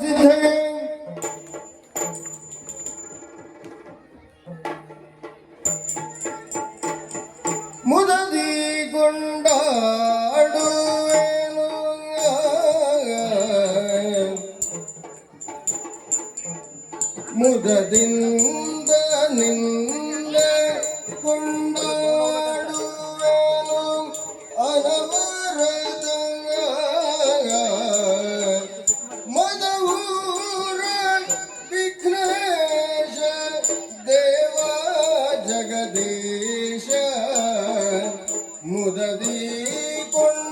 ಸಿದ್ಧಯೇ ಮುದದಿ ಕೊಂಡಾಡುವೆನು ಮುದದಿಂದ ನಿನ್ನ ಕೊಂಡಾಡುವೆನು ಅನವರತ ಮದವೂರ ವಿಘ್ನೇಶ ದೇವ ಜಗದೀಶ ಮುದದಿ ಕೊಂಡಾಡುವೆನು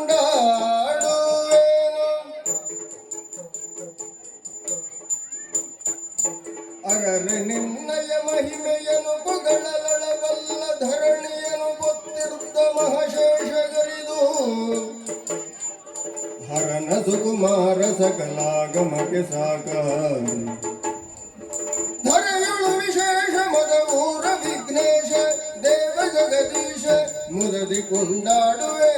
ಅರರೆ ನಿನ್ನಯ ಮಹಿಮೆಯನು ಪೊಗಳಲಳವಲ್ಲ ಧರಣಿಯನು ಗೊತ್ತಿರುತ್ತ ಮಹಶೇಷಗರಿದು ಹರನ ಸುಕುಮಾರ ಸಕಲಾಗಮಕ್ಕೆ ಸಾಕ ಧರೆಯುಳು ವಿಶೇಷ ಮದವೂರ ವಿಘ್ನೇಶ ದೇವ ಜಗದೀಶ ಮುದದಿ ಕೊಂಡಾಡುವೆ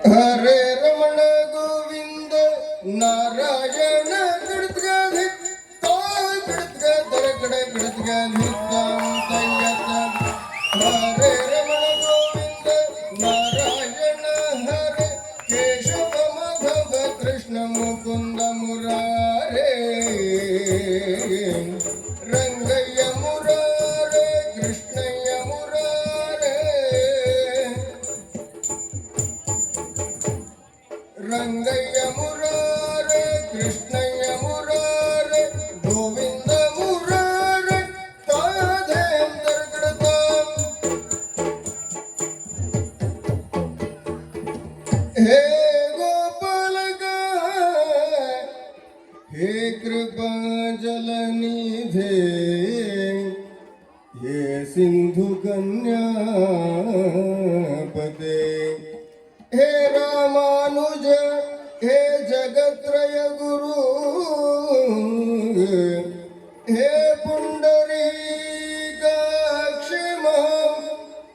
ಹರೇ ರಮಣ ಗೋವಿಂದ ನಾರಾಯಣ ಹರೇ ರಮಣ ಗೋವಿಂದ ನಾರಾಯಣ ಹರೇ ಕೇಶವ ಮಾಧವ ಕೃಷ್ಣ ಮುಕುಂದ ಮುರಾರೇ ರಂಗಯ್ಯ ಮುರಾರೇ ಕೃಷ್ಣಯ್ಯ ಮುರಾರೇ ರಂಗಯ್ಯ ಮುರಾರೇ ಕೃಷ್ಣಯ್ಯ ಮುರಾರೇ ಗೋವಿಂದ ಮುರಾರೇ ತಾಧೇಂದ್ರ ಹೇ ಗೋಪಾಲಕ ಹೇ ಕೃಪಾ ಜಲನಿಧೇ ಹೇ ಸಿಂಧು ಕನ್ಯಾಪತೆ ಹೇ ರಾಮಾನುಜ ಹೇ ಜಗತ್ರಯ ಗುರು ಹೇ ಪುಂಡರೀಕಾಕ್ಷಿಮ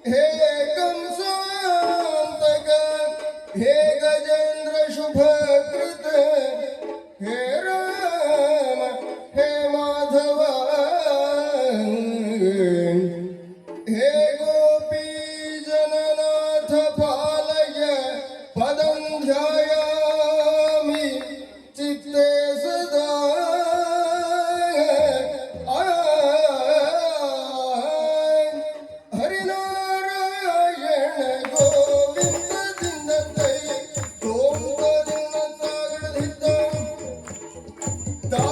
ಹೇ ಕಂಸಾಂತಕ ಹೇ ಗಜೇಂದ್ರ ಶುಭಕೃತ ಹೇ ರಾಮ ಹೇ ಮಾಧವ ಹೇ ಗೋಪೀ ಜನನಾಥ ಪಾಲಯ ಪದಂ ಧ್ಯಾಯಾಮಿ ಚಿತ್ತೇ ಸದಾ ಹರಿನಾರಾಯಣ ಗೋವಿಂದದಿಂದ ದೈ ತೋಂಗದಿಂದ ತಾಗಡದಿದ್ದ ತಾ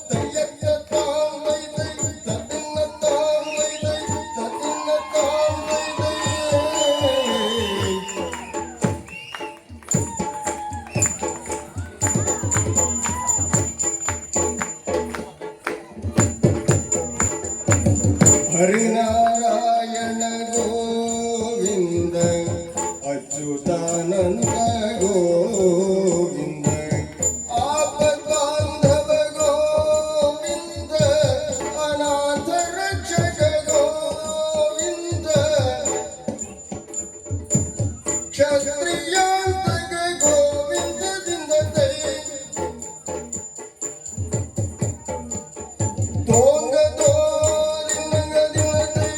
ತಯ್ಯಕ್ಕ ತಾಂ ವೈ ದೈ ತತ್ತಿನ್ನ ತಾಂ ವೈ ದೈ ತತ್ತಿನ್ನ ತಾಂ ವೈ ದೈ ಹರಿನಾರಾಯಣ ಗೋವಿಂದ ಅಚ್ಯುತಾನಂದ ಗೋವಿಂದ ಆಪದ್ಬಾಂಧವ ಗೋವಿಂದ ಅನಾಥ ರಕ್ಷಕ ಗೋವಿಂದ ಕ್ಷತ್ರಿಯಾಂತಕ ಗೋವಿಂದದಿಂದ ದೈ ತೋಂಗ ತೋರಿಂಗದಿಂದ ದೈ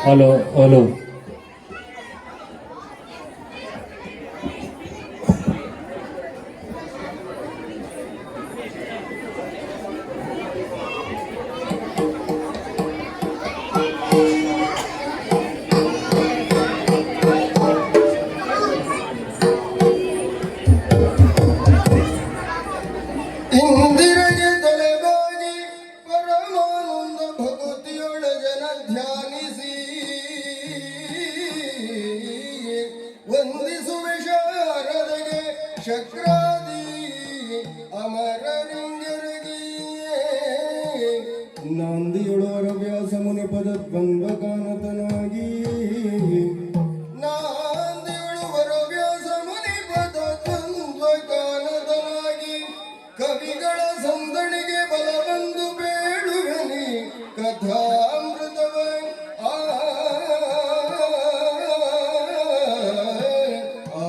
ಹಲೋ ಹಲೋ. ಇಂದಿರೆಗೆ ತಲೆಬಾಗಿ ಪರಮಾನಂದ ಭಗವತಿಯೊಳಗನ ಧ್ಯಾನಿಸಿ ವಂದಿಸುವೆ ಶಾರದೆಗೆ ಶಕ್ರಾದಿ ಅಮರರಿಂಗರಿಗೆ ನಾಂದಿಯೊಳು ಅರವ್ಯಾಸ ಮುನಿ ಪದ ದ್ವಂದ್ವಗಾನತನಾಗಿ ನಾಂದಿಯೊಳು ಅರವ್ಯಾಸ ಮುನಿ ಪದ ದ್ವಂದ್ವಗಾನತನಾಗಿ ಕವಿಗಳ ಸಂದಣಿಗೆ ಬಲವಂದು ಬೇಡುವನಿ ಕಥಾಮೃತವ ಆ ಆ,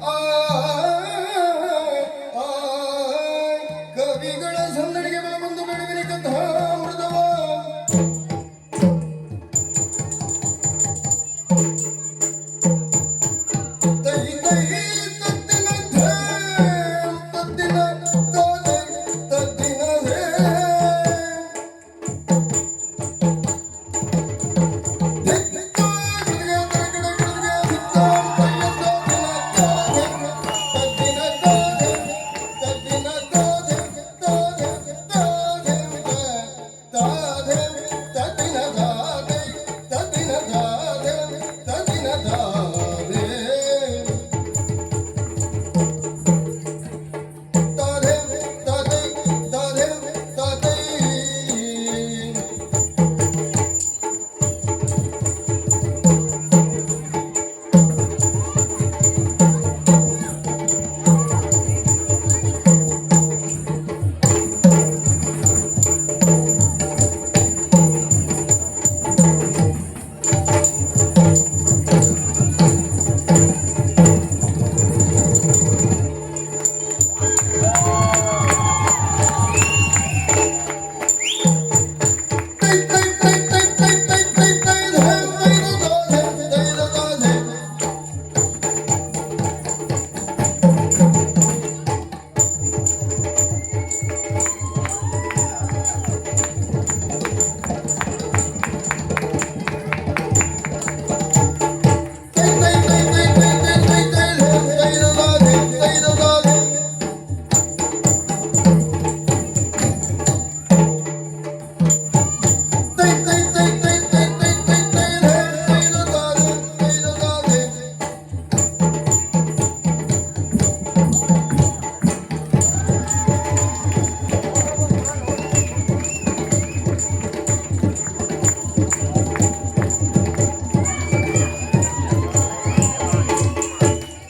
ಆ, ಆ, ಕವಿಗಳ ಸಂದಣಿಗೆ ಬಲವಂದು ಬೇಡುವನಿ ಕಥಾಮೃತವ ತೈ ತೈ ತತ್ತಿನ ಧೇಂ, ತತ್ತಿನ ತಾದೆ, ತತ್ತಿನ ಧೇಂ. ಧಿಕ್ಕಾ ಗಿಡಗೆ ತರಗಡ ಗಿಡಗೆ ಧಿಕ್ಕಾಂ ತಯ್ಯ ತತ್ತಿನ ತಾದೆ, ತತ್ತಿನ ತಾದೆ, ತಾದೆ, ತಾದೆ, ತಾದೆ, ತತ್ತಿನ ತಾದೆ, ತತ್ತಿನ ತಾದೆ, ತತ್ತಿನ ತಾದೆ. ತಾಧೆ ತಾಧೆ ತಾಧೆ ತಾಧೆ. ತೈ ತೈ ತೈ ತೈ ತೈ ತೈ ತೈ ತೈ ಧೇಂ ತೈದ ತಾಧೆ ತೈದ ತಾಧೆ. ತೈ ತೈ ತೈ ತೈ ತೈ ತೈ ತೈ ತೈ ಧೇಂ ತೈದ ತಾಧೆ ತೈದ ತಾಧೆ. ತೈ ತೈ ತೈ ತೈ ತೈ ತೈ ತೈ ತೈ ಧೇಂ ತೈದ ತಾಧೆ ತೈದ ತಾಧೆ.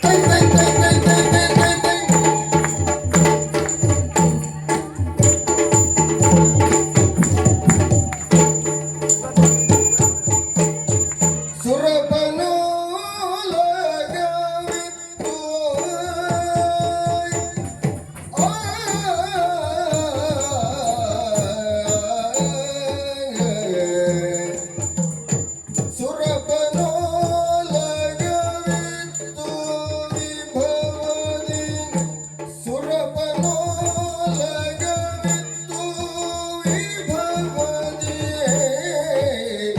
ತೈ ತೈ ತೈ ತೈ ತೈ ತೈ ತೈ ತೈ. ಸುರಪನೋಲಗವಿತ್ತು ಆ ಸುರಪನೋಲಗವಿತ್ತು ವಿಭವದಿ ಸುರಪನೋಲಗವಿತ್ತು ವಿಭವದಿ.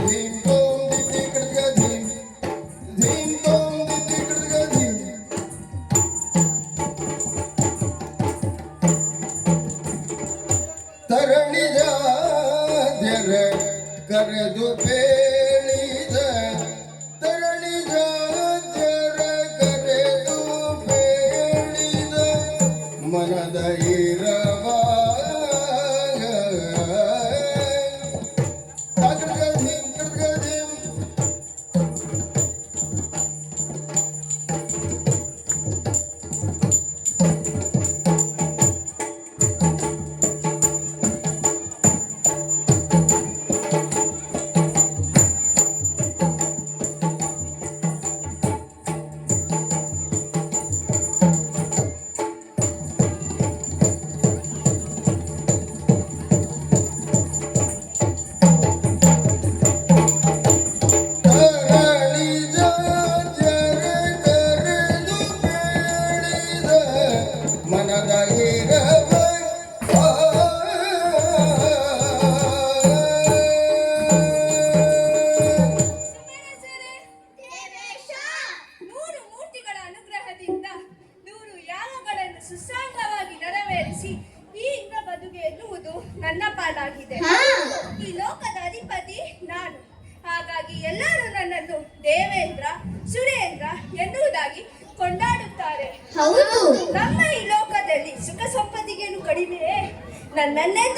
ಧೀಂ ತೋಂ ದಿತಿ ಕೃತಗ ಧೀಂ ಧೀಂ ತೋಂ ದಿತಿ ಕೃತಗ ಧೀಂ. ತರಣಿ ಜಾದ್ಯರ ಕರೆದು ಬೇಳಿದ ತರಣಿ ಜಾದ್ಯರ ಕರೆದು ಬೇಳಿದ ಮನದ ಇರವಾಗ ಕೃತಗ ಧೀಂ ಕೃತಗ ಧೀಂ.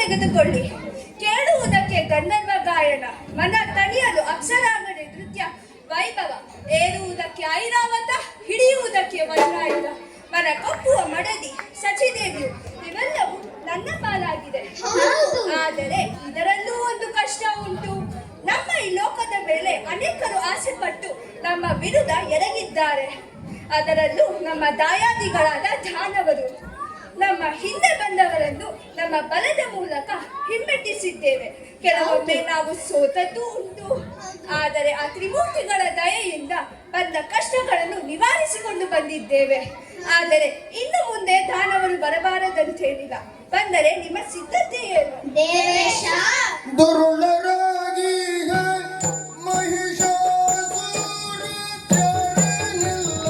ತೆಗೆದುಕೊಳ್ಳಿ. ಕೇಳುವುದಕ್ಕೆ ಗಂಧರ್ವ ಗಾಯನ, ಮನ ತಣಿಯಲು ಅಕ್ಷರಾಂಗಣೆ ನೃತ್ಯ ವೈಭವ, ಏರುವುದಕ್ಕೆ ಐರಾವತ, ಹಿಡಿಯುವುದಕ್ಕೆ ವಜ್ರಾಯುಧ, ಮನ ಕೊಪ್ಪುವ ಮಡದಿ ಸಚಿದೇವಿಯು, ಇವೆಲ್ಲವೂ ನನ್ನ ಪಾಲಾಗಿದೆ. ಆದರೆ ಇದರಲ್ಲೂ ಒಂದು ಕಷ್ಟ ಉಂಟು. ನಮ್ಮ ಈ ಲೋಕದ ಮೇಲೆ ಅನೇಕರು ಆಸೆ ಪಟ್ಟು ನಮ್ಮ ವಿರುದ್ಧ ಎರಗಿದ್ದಾರೆ. ಅದರಲ್ಲೂ ನಮ್ಮ ದಾಯಾದಿಗಳಾದ ದಾನವರು. ನಮ್ಮ ಹಿಂದೆ ಬಂದವರನ್ನು ನಮ್ಮ ಬಲದ ಮೂಲಕ ಹಿಮ್ಮೆಟ್ಟಿಸಿದ್ದೇವೆ. ಕೆಲವೊಮ್ಮೆ ನಾವು ಸೋತದ್ದು ಉಂಟು. ಆದರೆ ಆ ತ್ರಿಮೂರ್ತಿಗಳ ದಯೆಯಿಂದ ಬಂದ ಕಷ್ಟಗಳನ್ನು ನಿವಾರಿಸಿಕೊಂಡು ಬಂದಿದ್ದೇವೆ. ಆದರೆ ಇನ್ನು ಮುಂದೆ ದಾನವರು ಬರಬಾರದಂತೇನಿಲ್ಲ. ಬಂದರೆ ನಿಮ್ಮ ಸಿದ್ಧತೆ ಏನು? ದೇವೇಶ ದುರುಳರಾಗೀಗ ಮಹಿಷಾಸುರ ಚರಣಿಲ್ಲ.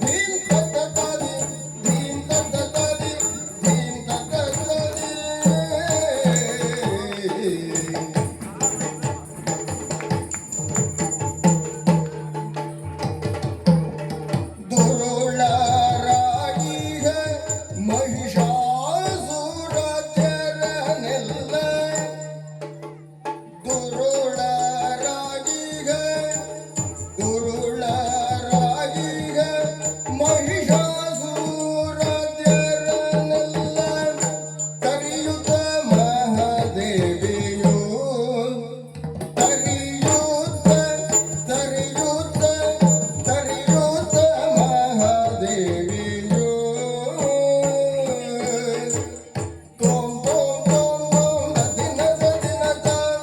ಧೀಂ ತತ್ತತಾದಿ, ಧೀಂ ತತ್ತತಾದಿ, ಧೀಂ ತತ್ತತಾದಿ. ದುರುಳರಾಗೀಗ ಮಹಿಷಾಸುರ ಚರಣಿಲ್ಲ. ದುರುಳರಾಗೀಗ ದುರುಳರಾಗೀಗ ಮಹಿಷಾಸುರ ಚರಣಿಲ್ಲ. ಕರಿಯುತ್ತ ಮಹಾದೇವಿಯು, ಕರಿಯುತ್ತ ಕರಿಯುತ್ತ ಕರಿಯುತ್ತ ಮಹಾದೇವಿಯು. ತೋಂ ತೋಂ ತೋಂ ತೋಂ ದಿನ ದಿನ ತಾಂ.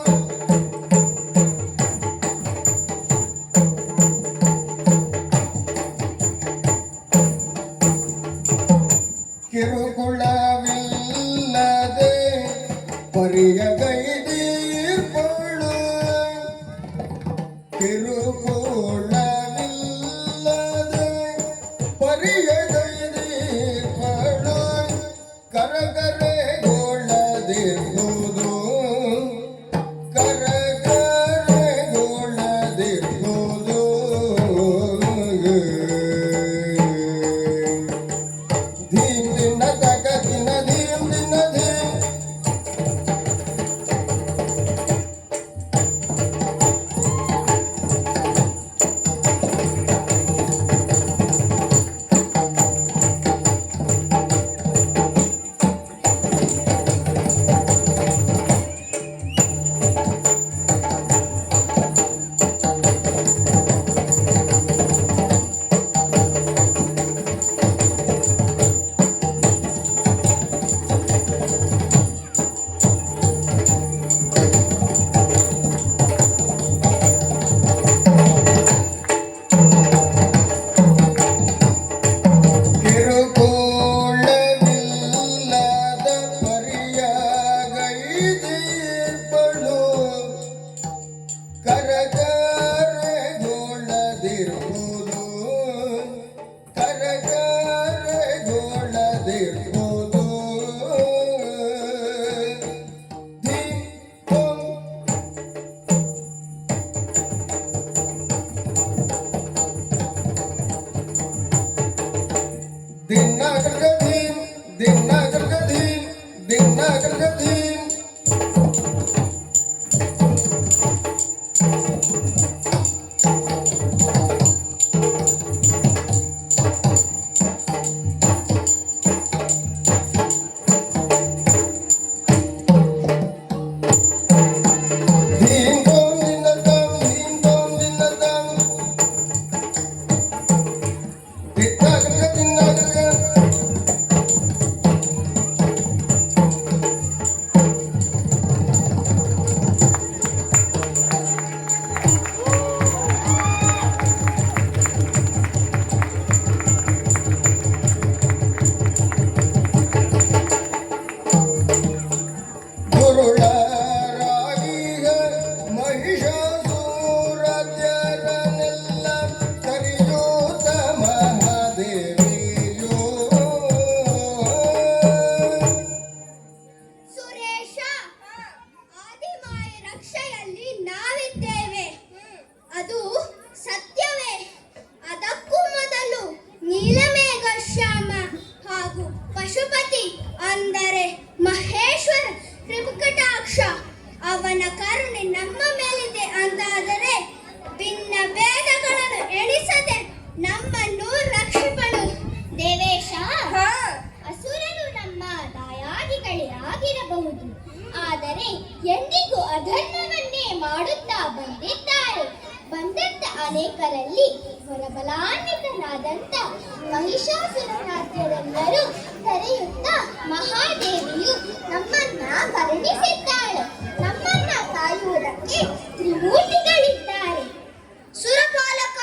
ಕಿರುಕುಳವಿಲ್ಲದೆ ಪರಿಯಗೈದೀರ್ಪಳು. ಕಿರುಕುಳವಿಲ್ಲದೆ ಪರಿಯಗೈದೀರ್ಪಳು. ಕರಗರೆಗೊಳ್ಳದಿರುವುದು, ಕರಗರೆಗೊಳ್ಳದಿರುವುದು. ಧೀಂ ದಿನ ತಕ ದಿನ ಧೀಂ ದಿನ ಧೀಂ. ಕಿರುಕುಳವಿಲ್ಲದ ಪರಿಯಗೈದೀರ್ಪಳು. ಕರಗರೆಗೊಳ್ಳದಿರುವುದು, ಕರಗರೆಗೊಳ್ಳದಿರುವುದು. ಧೀಂ ತೋಂ. ದಿನ ಗರ್ಗಧೀಂ, ದಿನ ಗರ್ಗಧೀಂ, ದಿನ ಗರ್ಗಧೀಂ. ಧೀಂ ತೋಂ ದಿನ ತಾಂ, ಧೀಂ ತೋಂ ದಿನ ತಾಂ. ದಿನ ಗರ್ಗ ದಿನ ಗರ್ಗ. ಮಾಡಬಹುದು. ಆದರೆ ಎಂದಿಗೂ ಅಧರ್ಮವನ್ನೇ ಮಾಡುತ್ತಾ ಬಂದಂತ ಅನೇಕರಲ್ಲಿ ಬಲಬಲಾನ್ವಿತನಾದಂತ ಮಹಿಷಾಸುರನಾದ್ಯರೆಲ್ಲರೂ ಕರೆಯುತ್ತಾ ಮಹಾದೇವಿಯು ನಮ್ಮನ್ನ ಕರುಣಿಸಿದ್ದಾಳೆ. ನಮ್ಮನ್ನ ಕಾಯುವುದಕ್ಕೆ ತ್ರಿಮೂರ್ತಿಗಳಿದ್ದಾರೆ. ಸುರಪಾಲಕ,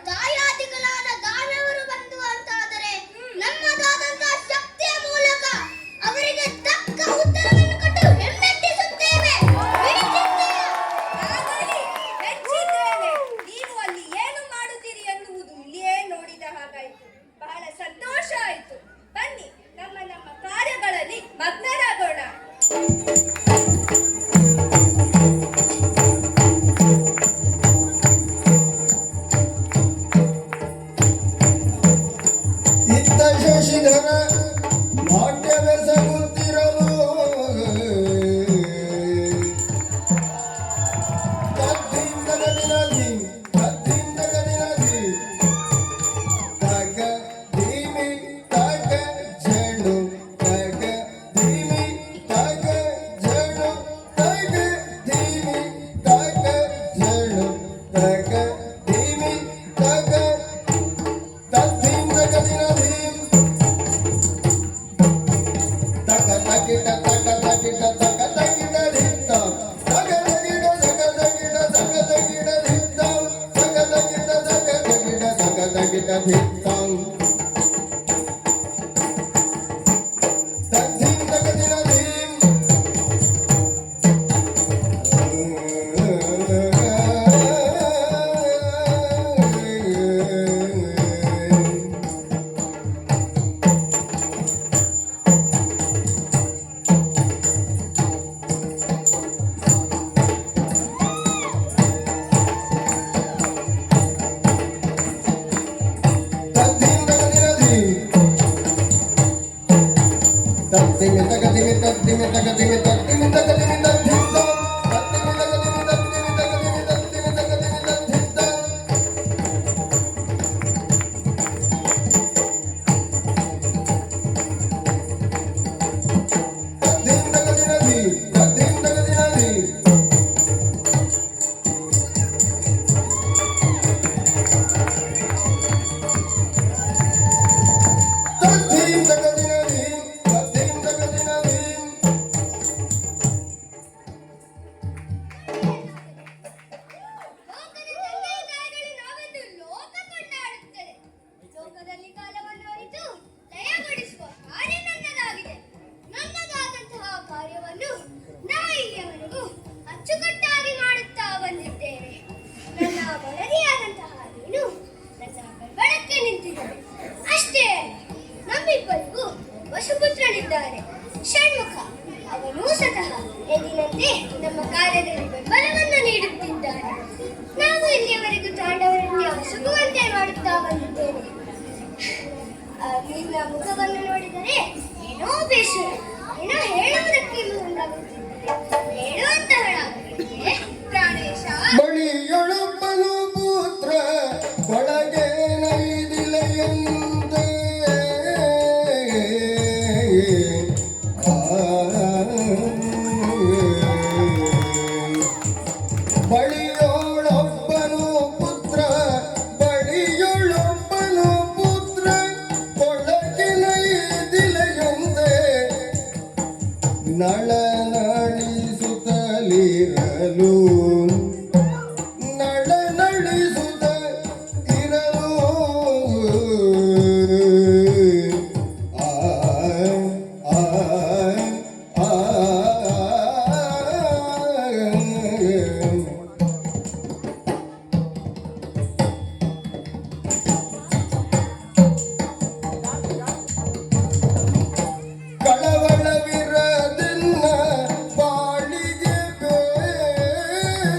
ದಾಯಾದಿಗಳಾದ ದಾನವರು ಬಂದು ಅಂತಾದರೆ ನಮ್ಮದಾದಂತಹ ಶಕ್ತಿಯ ಮೂಲಕ ಅವರಿಗೆ ತಕ್ಕ ಉತ್ತರವನ್ನು ಕೊಟ್ಟು ಹೆಮ್ಮೆಟ್ಟಿಸುತ್ತೇವೆ. ಆಗಲಿ, ಮೆಚ್ಚಿದ್ದೇನೆ. ನೀವು ಅಲ್ಲಿ ಏನು ಮಾಡುತ್ತೀರಿ ಎನ್ನುವುದು ಇಲ್ಲಿಯೇ ನೋಡಿದ ಹಾಗಾಯಿತು. ಬಹಳ ಸಂತೋಷ ಆಯಿತು. ಬನ್ನಿ, ನಮ್ಮ ನಮ್ಮ ಕಾರ್ಯಗಳಲ್ಲಿ ಮಗ್ನರಾಗೋಣ. ಇತ್ತ ಶಶಿಧರ ನಾಟ್ಯವೆಸಗುತ್ತಿರಲು ತದ್ದಿಂದಗದಿನದಿ ತಗ ಧೀಮಿ ತಗ ಜೇಣು ತಗ ಧೀಮಿ ತಗ ಜೇಣು ತಗ ಧೀಮಿ ತಗ ಜೇಣು ತಗ ಧೀಮಿ ತಗ ತದ್ದಿಂದಗದಿನದಿ ತಗ ತಗಿಟ ತಗ ತಗಿಟ ತಗ ತಗಿಟ ಧಿತ್ತ ತಗ ತಗಿಟ ತಗ ತಗಿಟ ತಗ ತಗಿಟ ಧಿತ್ತ ತಗ ತಗಿಟ ತಗ ತಗಿಟ ತಗ ತಗಿಟ ಧಿತ್ತ ತದ್ದಿಂದಗದಿನದಿ ಲೋಕದಲ್ಲಿ ಕಾಲವನ್ನು ಅರಿತು ಲಯಗೊಳಿಸುವ ಕಾರ್ಯ ನನ್ನದಾಗಿದೆ. ನನ್ನದಾದಂತಹ ಕಾರ್ಯವನ್ನು ನಾ ಇಲ್ಲಿಯವರೆಗೂ ಅಚ್ಚುಕಟ್ಟಾಗಿ ಮಾಡುತ್ತಾ ಬಂದಿದ್ದೇನೆ. ನನ್ನ ಮಡದಿಯಾದಂತಹ ನೀನು ನನ್ನ ಬೆಂಬಲಕ್ಕೆ ನಿಂತಿದ್ದೇನೆ. ಅಷ್ಟೇ ನಮ್ಮಿಬ್ಬರಿಗೂ ವಸುಪುತ್ರನಿದ್ದಾನೆ, ಷಣ್ಮುಖ. ಅವನೂ ಸ್ವತಃ ಎದಿನಂತೆ ನಮ್ಮ ಕಾರ್ಯದಲ್ಲಿ ಬೆಂಬಲವನ್ನು ನೀಡುತ್ತಿದ್ದಾನೆ. ನಾವು ಇಲ್ಲಿಯವರೆಗೂ ತಾಂಡವರಂತೆ ಹೊಸಗುವಂತೆ ಮಾಡುತ್ತಾ ಬಂದಿದ್ದೇನೆ. ನಿನ್ನ ಮುಖವನ್ನು ನೋಡಿದರೆ ಏನೋ ಬೇಸರ, ಏನೋ ಹೇಳುವುದಕ್ಕೆ ಮುಂದಾಗುತ್ತಿದ್ದರೆ ಹೇಳುವಂತಹಳಾಗಿದೆ. ಪ್ರಾಣೇಶ, ಬಳಿಯೊಳಪ್ಪನು ಪುತ್ರ ಒಳಗೆ ನೈದಿಲೆಯಂತೆ ಬಳಿಯೊಳಪ್ಪನು ಪುತ್ರ ಬಳಿಯೊಳಪ್ಪನು ಪುತ್ರ ಒಳಗೆ ನೈದಿಲೆಯಂತೆ ನಳನಳಿಸುತ್ತಲಿರಲು ನಳನಳಿಸುತ್ತ ಇರಲು ಆ ಆ ಆ ಕಳವಳವಿರದಿನ್ನ ಬಾಳಿಗೆ ಬೇಡ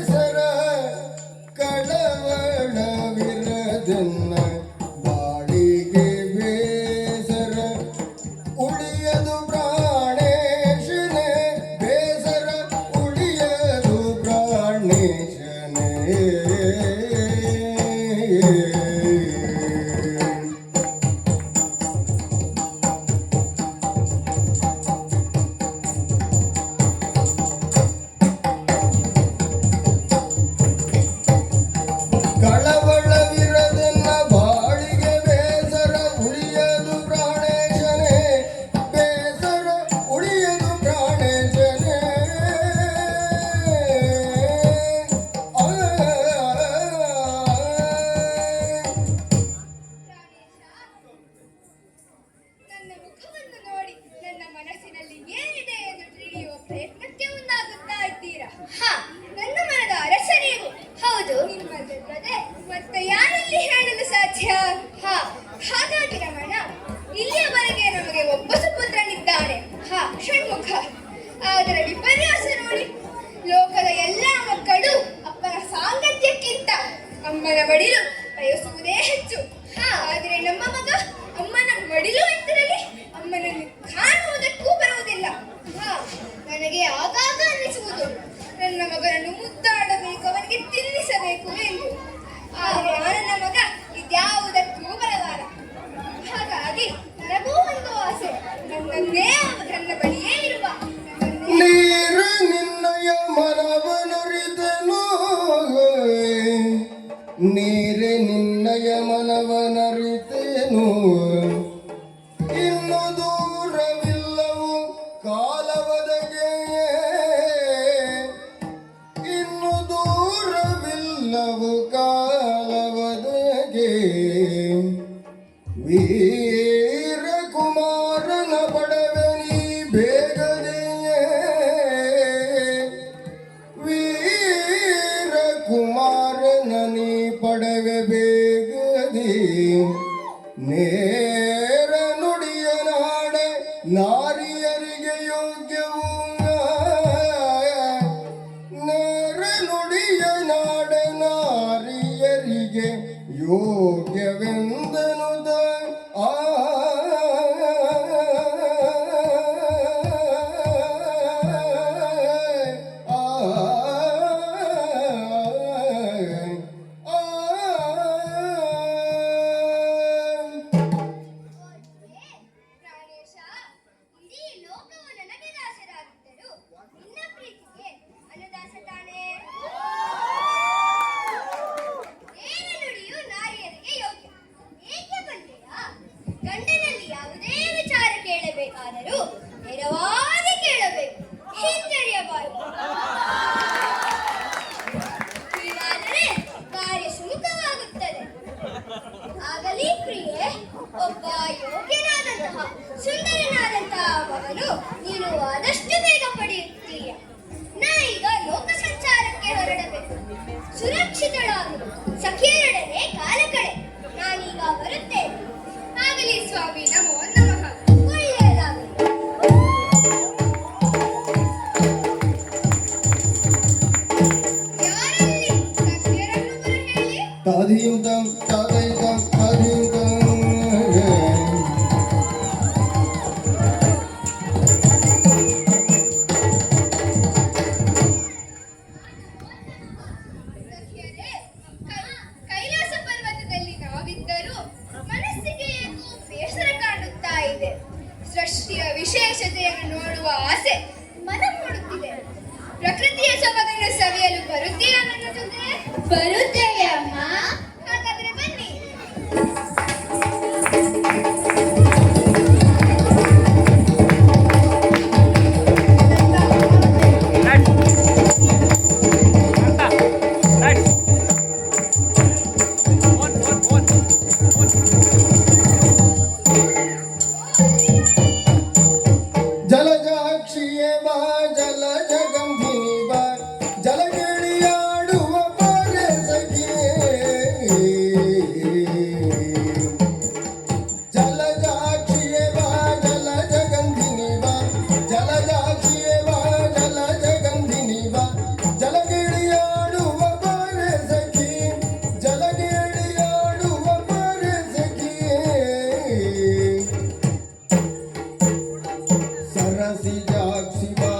ಮಡಿಲು ಬಯಸುವುದೇ ಹೆಚ್ಚು. ಆದರೆ ನಮ್ಮ ಮಗ ಅಮ್ಮನ ಮಡಿಲು ಎಂದಿರಲಿ ಅಮ್ಮನನ್ನು ಕಾಣುವುದಕ್ಕೂ ಬರುವುದಿಲ್ಲ. ನನಗೆ ಆಗಾಗ ಅನ್ನಿಸುವುದು ನನ್ನ ಮಗನನ್ನು ಮುದ್ದಾಡಬೇಕು, ಅವನಿಗೆ ತಿನ್ನಿಸಬೇಕು ಎಂದು. ಆದರೆ ನನ್ನ ಮಗ ಇದ್ಯಾವುದಕ್ಕೂ ಬರಲಾರ. ಹಾಗಾಗಿ ನನಗೂ ಒಂದು ಆಸೆ, ನನ್ನ ಬಳಿಯೇ ಇರುವ ನೀರು ನಿನ್ನಯ ಮನವನರಿದನು, ನೀರೆ ನಿನ್ನಯ ಮನವನರಿತೆನು. ಇನ್ನು ದೂರವಿಲ್ಲವು ಕಾಲವದಗೆ, ಇನ್ನು ದೂರವಿಲ್ಲವು ಕಾಲವದಗೆ. ವೀರಕುಮಾರನ ಪಡವೆ ನೀ ಬೇಗದೆಯೇ, ವೀರಕುಮಾರನ ನೀ ಪಡವೆ ಬೇಗದೆ. ನೇರ ನುಡಿಯ ನಾಡೆ ನಾರಿಯರಿಗೆ ಯೋಗ್ಯವು, ನೇರ ನುಡಿಯ ನಾಡೆ ನಾರಿಯರಿಗೆ ಯೋಗ್ಯವೆಂದನುದ. ಆ ಪ್ರಾಣೇಶ, ಇಡೀ ಲೋಕವು ನನಗೆ ದಾಸರಾಗಿದ್ದರು ನಿನ್ನ ಪ್ರೀತಿಗೆ ಅನ್ನದಾಸ ತಾನೇ. ನೇರ ನುಡಿಯು ನಾರಿಯರಿಗೆ ಯೋಗ್ಯ. ಏಕೆ ಬಂದೆಯಾ? ಗಂಡನಲ್ಲಿ ಯಾವುದೇ ವಿಚಾರ ಕೇಳಬೇಕಾದರೂ ನೇರವಾಗಿ ಕೇಳಬೇಕು, ಹಿಂಜರಿಯಬಾರದು. ಹೀಗಾದರೆ ಕಾರ್ಯ ಸುಮುಖವಾಗುತ್ತದೆ. ಆಗಲಿ ಪ್ರಿಯೆ, ಒಬ್ಬ ಯೋಗ್ಯನಾದಂತಹ ಸುಂದರನಾದಂತಹ ಮಗನು ನೀನು ಆದಷ್ಟು ಬೇಗ ಪಡೆಯುತ್ತೀಯ. ನಾ ಈಗ ಲೋಕ ಸಂಚಾರಕ್ಕೆ ಹೊರಡಬೇಕು. ಸುರಕ್ಷಿತಳಾಗು, ಸಖಿಯರೊಡನೆ ಕಾಲ ಕಡೆ. ನಾನೀಗ ಬರುತ್ತೇನೆ. ಆಗಲಿ ಸ್ವಾಮಿ, ನಮೋ ನಮಃ. ಒಳ್ಳೆಯದಾಗಲಿ. ಯಾರಲ್ಲಿ ಸಖಿಯರನ್ನು ಬರಹೇಳಿ? ತಾದೀಂತಂ ತಾದೈತಂ ತಾದೀಂತಂ. ಸಖಿಯರೇ, ಕೈಲಾಸ ಪರ್ವತದಲ್ಲಿ ನಾವಿದ್ದರೂ ಮನಸ್ಸಿಗೆ ಏಕೋ ಬೇಸರ ಕಾಣುತ್ತಾ ಇದೆ. ಸೃಷ್ಟಿಯ ವಿಶೇಷತೆಯನ್ನು ನೋಡುವ ಆಸೆ ಮನ ಮೂಡುತ್ತಿದೆ. ಪ್ರಕೃತಿಯ ಸೊಬಗನ್ನು ಸವಿಯಲು ಬರುತ್ತೀರಾ ನನ್ನ ಜೊತೆ? ಬರುತ್ತೇವೆ ಅಮ್ಮ. ಹಾಗಾದ್ರೆ ಬನ್ನಿ. ಜಲಜಾಕ್ಷಿಯೇ ಬಾ ಜಲಜ ಗಂಧಿನಿ ಬಾ, ಜಲಗಿಳಿಯಾಡುವ ಬಾರೆ ಸಖಿಯೇ. ಜಲಜಾಕ್ಷಿಯೇ ಬಾ ಜಲಜ ಗಂಧಿನಿ ಬಾ, ಜಲಜಾಕ್ಷಿಯೇ ಬಾ ಜಲಜ ಗಂಧಿನಿ ಬಾ, ಜಲಗಿಳಿಯಾಡುವ ಬಾರೆ ಸಖಿ, ಜಲಗಿಳಿಯಾಡುವ ಬಾರೆ ಸಖಿಯೇ. ಸರಸಿ ಜಾಕ್ಷಿ ಬಾ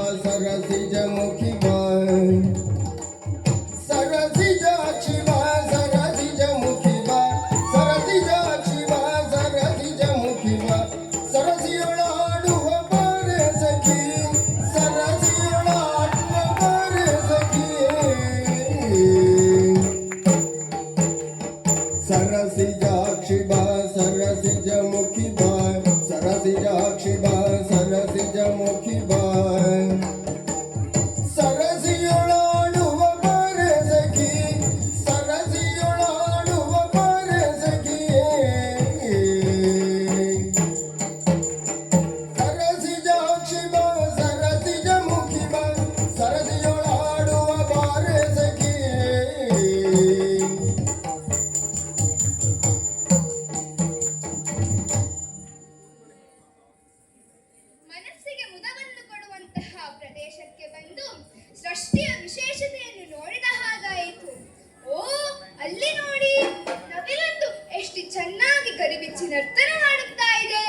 ನರ್ತನ ಮಾಡುತ್ತಾ ಇದೆ.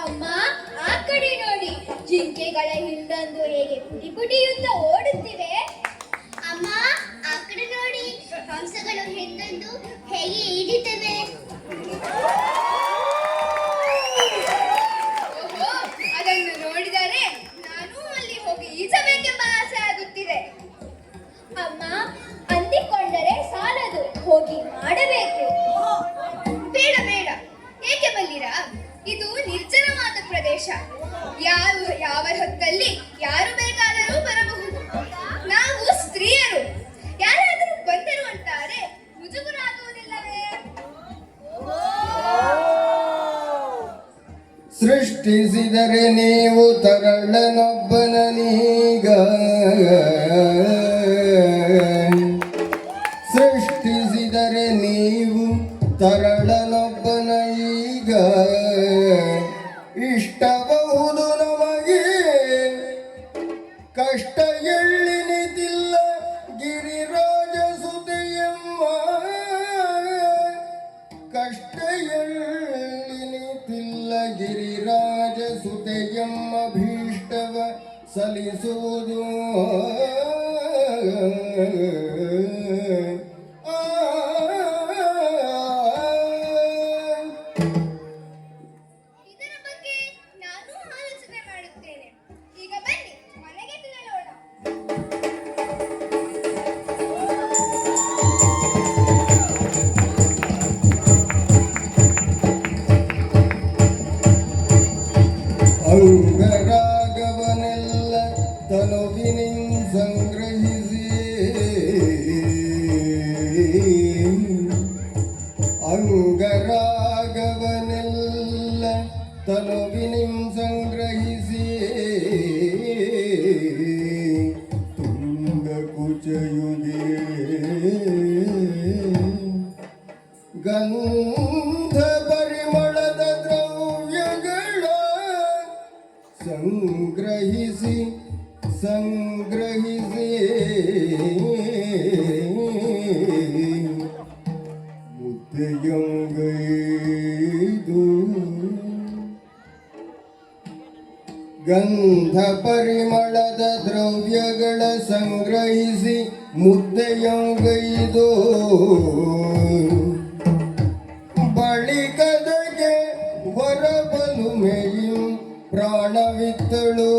ಅಮ್ಮ, ಆ ಕಡೆ ನೋಡಿ, ಜಿಂಕೆಗಳ ಹಿಂಡೊಂದು ಹೇಗೆ ಪುಟಿ ಪುಟಿಯುತ್ತ ಓಡುತ್ತಿವೆ. ಅಮ್ಮ, ಆ ಕಡೆ ನೋಡಿ, ಹಂಸಗಳು ಹಿಂಡೊಂದು ಹೇಗೆ ಈಜುತ್ತವೆ. ಓಹೋ, ಅದನ್ನು ನೋಡಿದರೆ ನಾನು ಅಲ್ಲಿ ಹೋಗಿ ಈಜಬೇಕೆಂಬ ಆಸೆ ಆಗುತ್ತಿದೆ. ಅಮ್ಮ, ಅಂದಿಕೊಂಡರೆ ಸಾಲದು, ಹೋಗಿ ಮಾಡಬೇಕು. ಬೇಡ ಬೇಡ, ಏಕೆ ಬಲ್ಲಿರಾ? ಇದು ನಿರ್ಜನವಾದ ಪ್ರದೇಶ. ಯಾವ ಹೊತ್ತಲ್ಲಿ ಯಾರು ಬೇಕಾದರೂ ಬರಬಹುದು. ನಾವು ಸ್ತ್ರೀಯರು, ಯಾರಾದರೂ ಬಂದರು ಅಂತಾರೆ ಮುಜುಗರಾಗುವುದಿಲ್ಲವೇ? ಸೃಷ್ಟಿಸಿದರೆ ನೀವು ತರಳನೊಬ್ಬನನೀಗ, ಸೃಷ್ಟಿಸಿದರೆ ನೀವು ತರಳನೊಬ್ಬನ ಈಗ, ಇಷ್ಟಬಹುದು ನಮಗೆ ಕಷ್ಟ ಎಳ್ಳಿನಿತಿಲ್ಲ ಗಿರಿರಾಜ ಸುತೆಯಮ್ಮ, ಕಷ್ಟ ಎಳ್ಳಿನಿತಿಲ್ಲ ಗಿರಿರಾಜ ಸುತೆಯಮ್ಮ, ಭೀಷ್ಟವ ಸಲಿಸುವುದು ಇದರ ಬಗ್ಗೆ ನಾನು ಆಲೋಚನೆ ಮಾಡುತ್ತೇನೆ. ಈಗ ಬನ್ನಿ ಮನೆಗೆ ತೆರಳೋಣ. ಅಂಗರಾಗವನೆಲ್ಲ ತನುವಿನಿಂ ಸಂಗ್ರಹಿಸಿ, ಅಂಗರಾಗವನೆಲ್ಲ ತನುವಿನಿಂ ಸಂಗ್ರಹಿಸಿ, ತುಂಗ ಕುಚಯುಗೆ ಗಂಧ ಪರಿಮಳದ ದ್ರವ್ಯಗಳ ಸಂಗ್ರಹಿಸಿ ಸಂಗ್ರಹಿಸಿ, ಮುದ್ದೆಯೊಂಗೈದು ಗಂಧ ಪರಿಮಳದ ದ್ರವ್ಯಗಳ ಸಂಗ್ರಹಿಸಿ ಮುದ್ದೆಯೊಂಗೈದು, ಬಳಿಕದಗೆ ವರಬಲುಮೆಯು ಪ್ರಾಣವಿತ್ತಳು,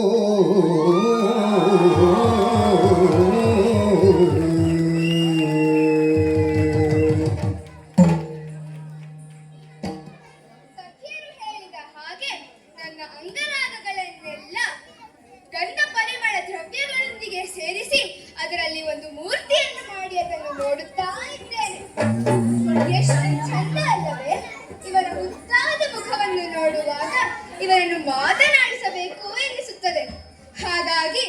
ಸಖಿಯರು ಹೇಳಿದ ಹಾಗೆ ನನ್ನ ಅಂಗರಾಗಗಳನ್ನೆಲ್ಲ ಗಂಧ ಪರಿಮಳ ದ್ರವ್ಯಗಳೊಂದಿಗೆ ಸೇರಿಸಿ ಅದರಲ್ಲಿ ಒಂದು ಮೂರ್ತಿಯನ್ನು ಮಾಡಿ ಅದನ್ನು ನೋಡುತ್ತಾ ಇದ್ದೇನೆ. ಎಷ್ಟು ಚಂದ ಅಲ್ಲವೇ? ಇವರ ಮುದ್ದಾದ ಮುಖವನ್ನು ನೋಡುವಾಗ ಇವರನ್ನು ಮಾತನಾಡಿಸಬೇಕು ಎನಿಸುತ್ತದೆ. ಹಾಗಾಗಿ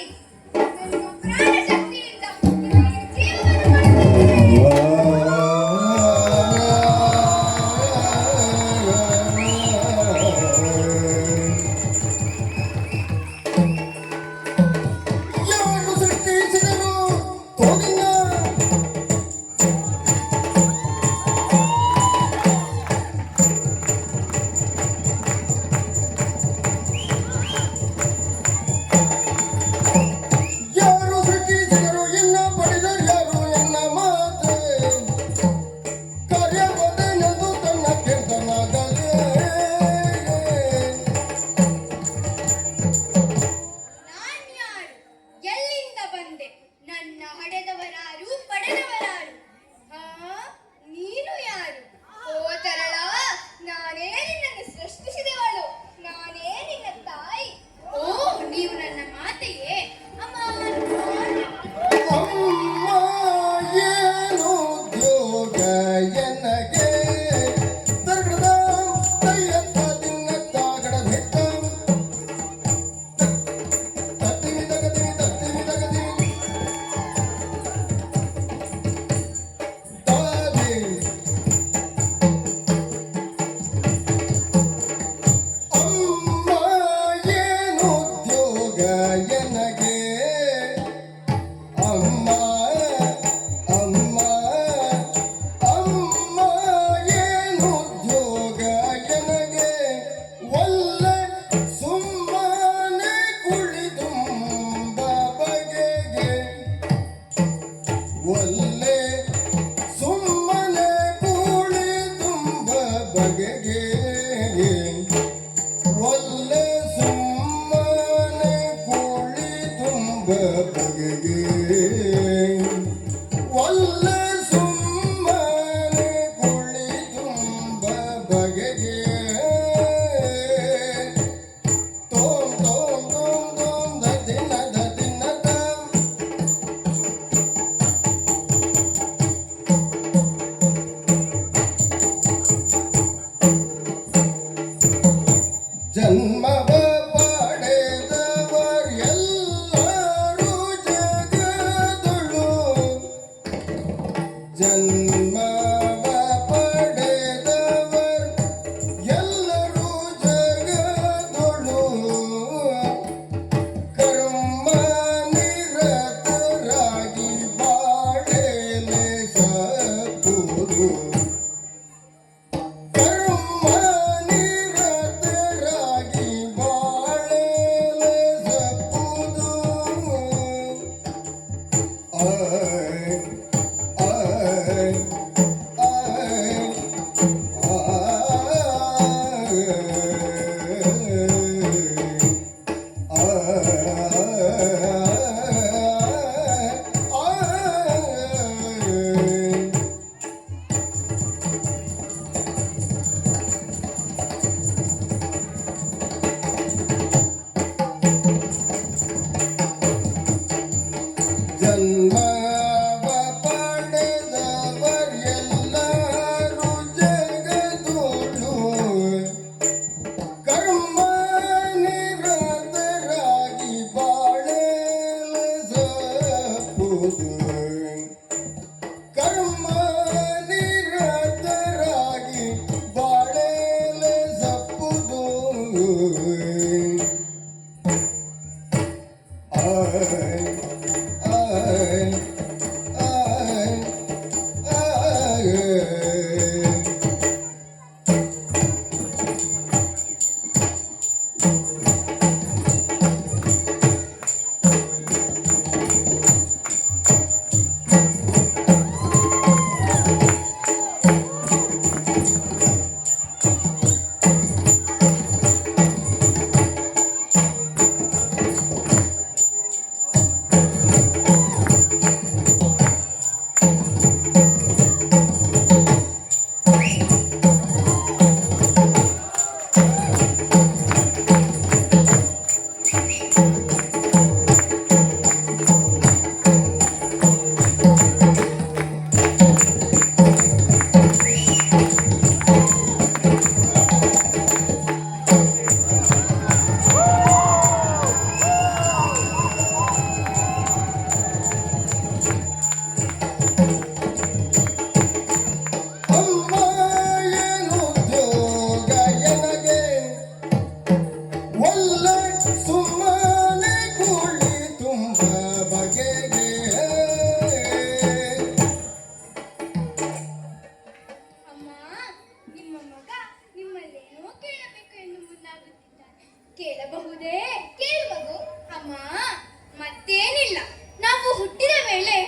ನನ್ನ ಪ್ರಾಣ ಶಕ್ತಿಯಿಂದ ಇವರಿಗೆ ಜೀವವನ್ನು ಕೊಡುತ್ತಿದ್ದೇನೆ. ಯಾರು ಸೃಷ್ಟಿಸಿದರು ಹೋಗಿಲ್ಲ, ಯಾರು ಸೃಷ್ಟಿಸಿದರು ಎನ್ನ ಪಡೆದರು ಯಾರು ಎನ್ನ ಮಾತೆ, ಕಾರ್ಯವಂತೆಂದು ತನ್ನ ಕೀರ್ತನಾಗಲೇ. ನಾನ್ಯಾರು? ಎಲ್ಲಿಂದ ಬಂದೆ? ನನ್ನ ಹಡೆದವರಾರು, ಪಡೆದವರಾರು? ನೀನು ಯಾರು? ಓ ತರಳ, ನಾನೇ ನಿನ್ನನ್ನು ಸೃಷ್ಟಿಸಿದವಳು, ನಾನೇ ನಿನ್ನ ತಾಯಿ. ಓ, ನೀವು ನನ್ನ ಮಾತೆಯೇ? ಅಮ್ಮ, ಅಮ್ಮ ಏನು ಉದ್ಯೋಗ ಎನಗೆ, ತರ್ಗದ ತಯ್ಯತ್ತ ತಿನ್ನತ್ತ ಗಡಭಿತ್ತ, ತತ್ತಿಮಿ ತಗದಿಮಿ ತತ್ತಿಮಿ ತಗದಿಮಿ, ಬಗೆಗೆ ಒಲ್ಲ ಸುಮ್ಮನೆ ಕುಳಿತುಂಬ ಬಗೆಗೆ ತೋಂ ತೋಂ ತೋಂ ತೋಂ ದಿನ ಜನ್ಮವ ಪಡೆದವರೆಲ್ಲರೂ ಜಗದೊಳು ಜನ್ಮವ ಪಡೆದವರೆಲ್ಲರೂ ಜಗದೊಳು ಕರ್ಮ ನಿರತರಾಗಿ ಬಾಳೆಲೆ ಸತ್ತುದು ಕರ್ಮ ನಿರತರಾಗಿ ಬಾಳೆಲೆ ಸಪ್ಪುದು ಆಯ್ ಆಯ್ ಜನ್ಮವ ಪಡೆದವರೆಲ್ಲರೂ ಜಗದೊಳು ಕರ್ಮ ನಿರತರಾಗಿ ಬಾಳೆಲೆ ಸಪ್ಪುದು ಕರ್ಮ ನಿರತರಾಗಿ ಬಾಳೆಲೆ ಸಪ್ಪುದು ಆಯ್ ಆಯ್ ಆಯ್ ಆಯ್ ಅಮ್ಮ ಏನುದ್ಯೋಗ ಎನಗೆ ಒಲ್ಲ ಸುಮ್ಮನೆ ಕುಳಿತುಂಬ ಬಗೆಗೆ ಅಮ್ಮ, ನಿಮ್ಮ ಮಗ ನಿಮ್ಮಲ್ಲೇನೋ ಕೇಳಬೇಕು ಎಂದು ಮುಂದಾಗುತ್ತಿದ್ದಾನೆ. ಕೇಳಬಹುದೇ? ಕೇಳು ಮಗು. ಅಮ್ಮ, ಮತ್ತೇನಿಲ್ಲ. ನಾವು ಹುಟ್ಟಿದ ವೇಳೆ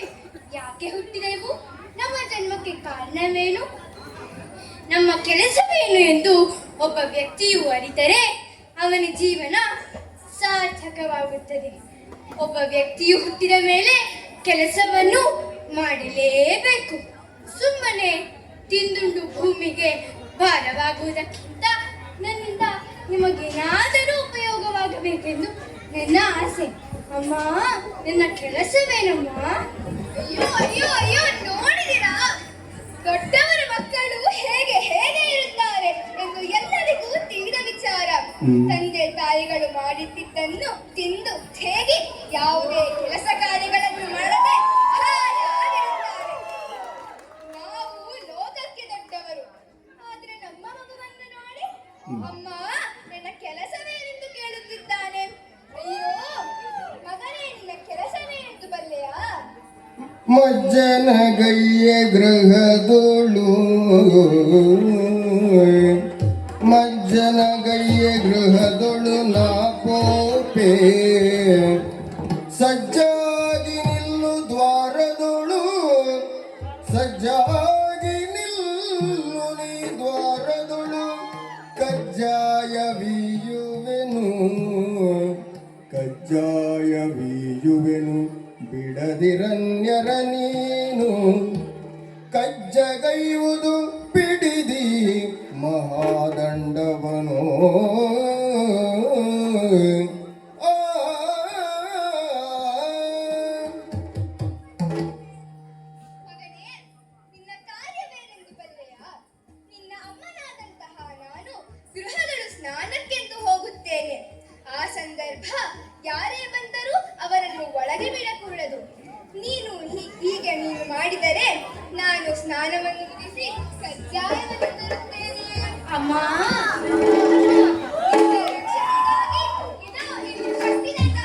ಯಾಕೆ ಹುಟ್ಟಿದೆವು? ನಮ್ಮ ಜನ್ಮಕ್ಕೆ ಕಾರಣವೇನು? ನಮ್ಮ ಕೆಲಸವೇನು ಎಂದು ಒಬ್ಬ ವ್ಯಕ್ತಿಯು ಅರಿತರೆ ಅವನ ಜೀವನ ಸಾರ್ಥಕವಾಗುತ್ತದೆ. ಒಬ್ಬ ವ್ಯಕ್ತಿಯು ಹುಟ್ಟಿದ ಮೇಲೆ ಕೆಲಸವನ್ನು ಮಾಡಲೇಬೇಕು. ಸುಮ್ಮನೆ ತಿಂದುಂಡು ಭೂಮಿಗೆ ಭಾರವಾಗುವುದಕ್ಕಿಂತ ನನ್ನಿಂದ ನಿಮಗೇನಾದರೂ ಉಪಯೋಗವಾಗಬೇಕೆಂದು ನನ್ನ ಆಸೆ. ಅಮ್ಮ, ನನ್ನ ಕೆಲಸವೇನಮ್ಮ? ಅಯ್ಯೋ ಅಯ್ಯೋ ಅಯ್ಯೋ, ನೋಡಿದಿರಾ ದೊಡ್ಡವರ ಮಕ್ಕಳು ಹೇಗೆ ಹೇಗೆ ಇರುತ್ತಾರೆ ಎಂದು ಎಲ್ಲರಿಗೂ ತಿಳಿದ ವಿಚಾರ. ತಂದೆ ತಾಯಿಗಳು ಮಾಡಿದ್ದನ್ನು ತಿಂದು ಹೇಗೆ ಯಾವುದೇ ಕೆಲಸ ಕಾರ್ಯಗಳನ್ನು ಮಾಡದೆ ಹಾಯಾಗಿರುತ್ತಾರೆ. ನಾವು ಲೋಕಕ್ಕೆ ದೊಡ್ಡವರು, ಆದ್ರೆ ನಮ್ಮ ಮಗುವನ್ನು ನೋಡಿ ಅಮ್ಮ ನನ್ನ ಕೆಲಸವೇನೆಂದು ಕೇಳುತ್ತಿದ್ದಾನೆ. ಅಯ್ಯೋ ಮಗನೇ, ನಿನ್ನ ಕೆಲಸವೇನೆಂದು ಬಲ್ಲೆಯಾ? ಮಜ್ಜನ ಗೈಯ ಗೃಹದೋಳು ಮಜ್ಜನ ಗೈಯ ಗೃಹದೊಳು ನಾ ಪೋಪೆ ಸಜ್ಜಾಗಿ ನಿಲ್ಲು ದ್ವಾರದೊಳು ಸಜ್ಜಾಗಿ ನಿಲ್ಲು ನೀ ದ್ವಾರದೊಳು ಕಜ್ಜಾಯ ವೀಯುವೆನು ಕಜ್ಜಾಯ ವೀಯುವೆನು ಒಯ್ಯುವೆನು ಬಿಡದಿರನ್ಯರ ನೀನು ಕಜ್ಜಗೈಯುವುದು ಬಿಡಿದಿ ಮಹಾದಂಡವನು ಆ ಮಗನೇ, ನಿನ್ನ ಕಾರ್ಯವೇನೆಂದು ಬಲ್ಲೆಯಾ? ನಿನ್ನ ಅಮ್ಮನಾದಂತಹ ನಾನು ಗೃಹದಳು ಸ್ನಾನಕ್ಕೆಂದು ಹೋಗುತ್ತೇನೆ. ಆ ಸಂದರ್ಭ ಯಾರೇ ಬಂದರೂ ಅವರನ್ನು ಒಳಗೆ ಬಿಡಕೂಡದು. ಹೀಗೆ ನೀನು ಮಾಡಿದರೆ ನಾನು ಸ್ನಾನವನ್ನು ಮುಗಿಸಿ ಕಜ್ಜಾಯವನ್ನು ತರುತ್ತೇನೆ. ಅಮ್ಮ ನಿನ್ನ ರಕ್ಷಣೆಗಾಗಿ ಇದೋ ಇಲ್ಲಿ ಕಟ್ಟಿದಂಗ.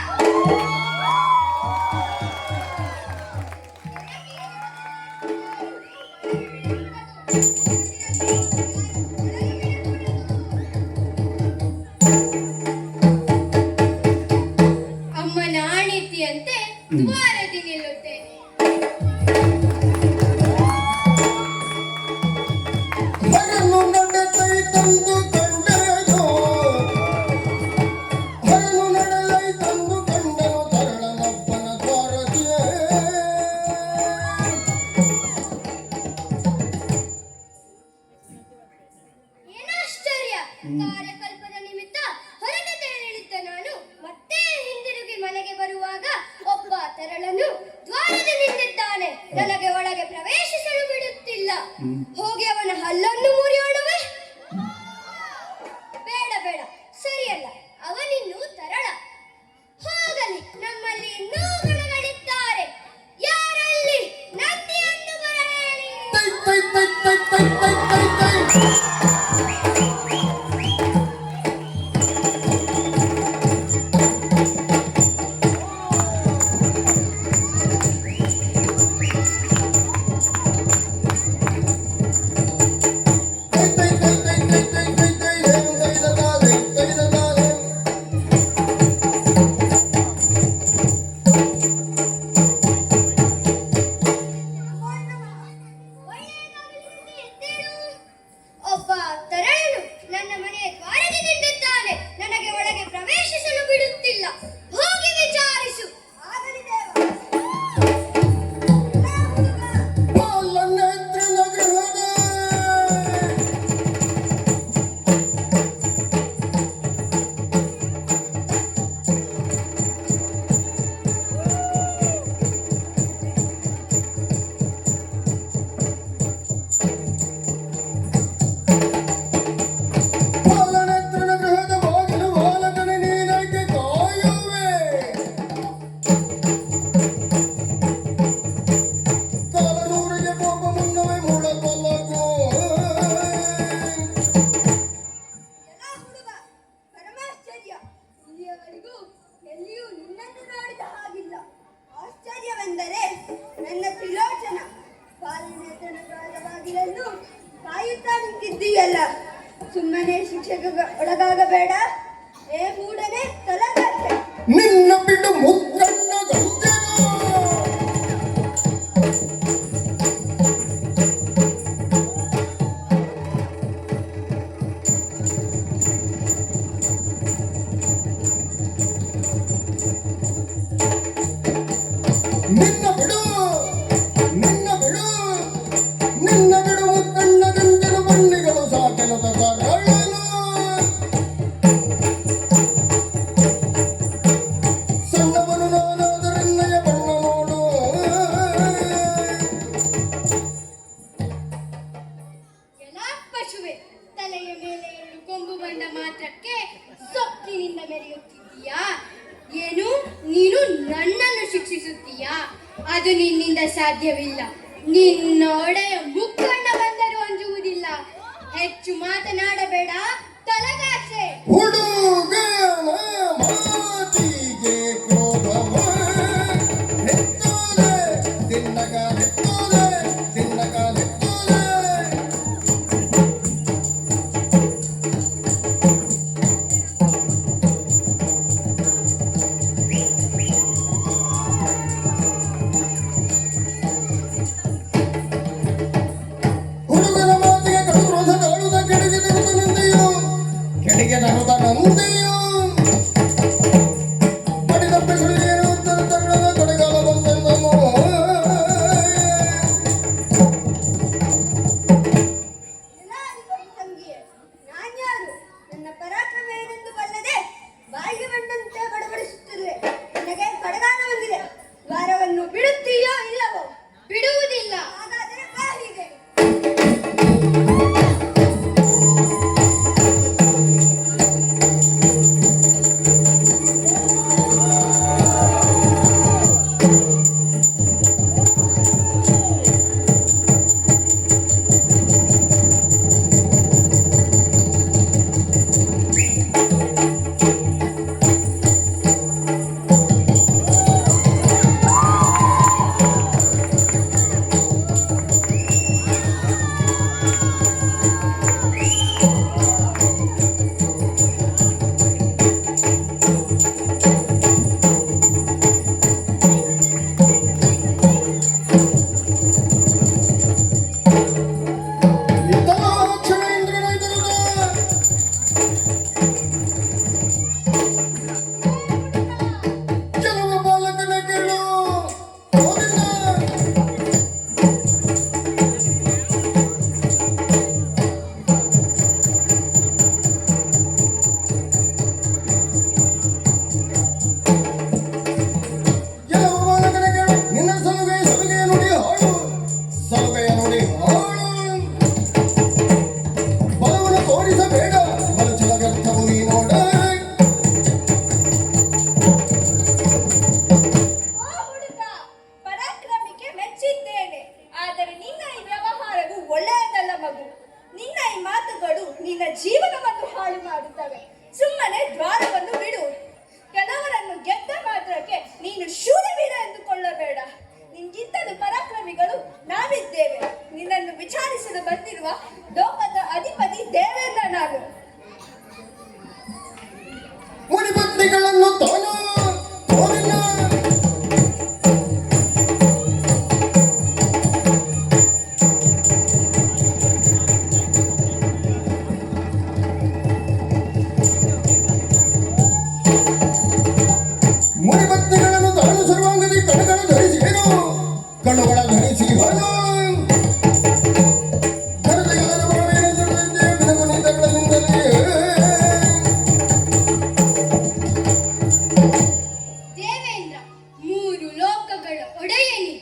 ಅಮ್ಮನ ಆಣಿತಿಯಂತೆ ದ್ವಾರದಿ ನಿಲ್ಲುತ್ತೇನೆ. ಹರನು ನಡೆದೈ ತಂದು ಕಂಡನು ಹರನು ನಡೆದೈ ತಂದು ಕಂಡನು ತರಳನಪ್ಪನ ದ್ವಾರದಿಯೇ ಏನಾಶ್ಚರ್ಯ! ಕಾರ್ಯಕಲ್ಪದ ನಿಮಿತ್ತ ಹೊರಗೆ ತೆರಳಿದ್ದ ನಾನು ಮತ್ತೆ ಹಿಂದಿರುಗಿ ಮನೆಗೆ ಬರುವಾಗ ಒಬ್ಬ ತರಳನು ದ್ವಾರದಲ್ಲಿ ನಿಂತಿದ್ದಾನೆ. ನನಗೆ ಒಳಗೆ ಪ್ರವೇಶಿಸಲು ಬಿಡುತ್ತಿಲ್ಲ. ಹೋಗಿ ಅವನ ಹಲ್ಲನ್ನು ಮುರಿಯೋಣವೇ? ಬೇಡ ಬೇಡ, ಸರಿಯಲ್ಲ. ಅವನಿನ್ನೂ ತರಳ. ಹೋಗಲಿ, ನಮ್ಮಲ್ಲಿ ಇನ್ನೂ ಗಣಗಳಿದ್ದಾರೆ. ಯಾರಲ್ಲಿ? ನಂದಿಯನ್ನು ಬರಹೇಳಿ. ತೈ ತೈ ತೈ ತೈ ತೈ ತೈ ತೈ ತೈ ಒಳ್ಳೆಯದಾಗಲಿ, ಎದ್ದೇಳು. ಒಬ್ಬ ತರಳನು ನನ್ನ ಮನೆಯ ದ್ವಾರಕ್ಕೆ ನಿಂತಿದ್ದಾನೆ. ನನಗೆ ಒಳಗೆ ಪ್ರವೇಶಿಸಲು ಬಿಡುತ್ತಿಲ್ಲ. ಹೋಗಿ ವಿಚಾರಿಸು. ಆಗಲಿ ದೇವ. ಬಾಲನೇತ್ರನ ಗೃಹದ ಬಾಲನೇತ್ರನ ಗೃಹದ ಬಾಗಿಲು ಬಾಲಕನ ನೀನಾಗಿ ಕಾಯುವೆ ಕಾಲನೂರಿಗೆ ಹೋಗ ಮುನ್ನವೇ ಮುಳಕೊಲ್ಲಗೋ ಎಲ್ಲ ಹುಡುಗ ಪರಮಾಶ್ಚರ್ಯ. ಇಲ್ಲಿಯವರೆಗೂ ಎಲ್ಲಿಯೂ ನಿನ್ನನ್ನು ನೋಡಿದ ಹಾಗಿಲ್ಲ. ಆಶ್ಚರ್ಯವೆಂದರೆ ನನ್ನ ತ್ರಿಲೋಚನ ಬಾಲನೇತ್ರನ ಗೃಹದ ಬಾಗಿಲನ್ನು ಕಾಯುತ್ತಾ ನಿಂತಿದ್ದೀಯಲ್ಲ. ಸುಮ್ಮನೆ ಶಿಕ್ಷೆಗೆ ಒಳಗಾಗಬೇಡ. ಏ ಮೂಡನೆ ತಲಗಾಚೆ. ನಿನ್ನ ಬಿಡು ಮುಕ್ಕಣ್ಣ ಗಂಜನು ನಿನ್ನ ಬಿಡು ನಿನ್ನ ಬಿಡು ನಿನ್ನ ಬಿಡು ಮುಕ್ಕಣ್ಣ ಗಂಜನು ಬಣ್ಣಿಗಳು ಸಾಕೆನು ತರಳನು ಸಣ್ಣವನು ನಾನಾದರೆನ್ನಯ ಬಣ್ಣ ನೋಡು ಎಲ್ಲ ಪಶುವೆ, ತಲೆಯ ಮೇಲೆ ಎರಡು ಕೊಂಬು ಬಂದ ಮಾತ್ರಕ್ಕೆ ಸೊಕ್ಕಿನಿಂದ ಮೆರೆಯುತ್ತಿದ್ದೀಯಾ? ಏನು, ನೀನು ನನ್ನನ್ನು ಶಿಕ್ಷಿಸುತ್ತೀಯಾ? ಅದು ನಿನ್ನಿಂದ ಸಾಧ್ಯವಿಲ್ಲ. ನಿನ್ನೊಡೆಯ ಮುಕ್ಕಣ್ಣ ಬಂದರೂ ಅಂಜುವುದಿಲ್ಲ. ಹೆಚ್ಚು ಮಾತನಾಡಬೇಡ, ತಲಗಾಸೆ. ಹುಡುಗನ ಮಾತಿಗೆ ಕ್ರೋಧವ ಹೆತ್ತೋದೆ ತಿನ್ನಗ ಹೆತ್ತೋದೆ ತಿನ್ನಗ ಹೆತ್ತೋದೆ ಹುಡುಗನ ಮಾತಿಗೆ ಕಡು ಕ್ರೋಧ ತಾಳುದ ಕೆಳಗೆ ತರುತ್ತ ನಂದೆಯೋ ಕೆಳಗೆ ತರುತ್ತ ನಂದೆಯೋ ಬಳುವಳ ಧರಿಸಿ ಹೊಳು ದೇವೇಂದ್ರ ಮೂರು ಲೋಕಗಳ ಒಡೆಯನಿ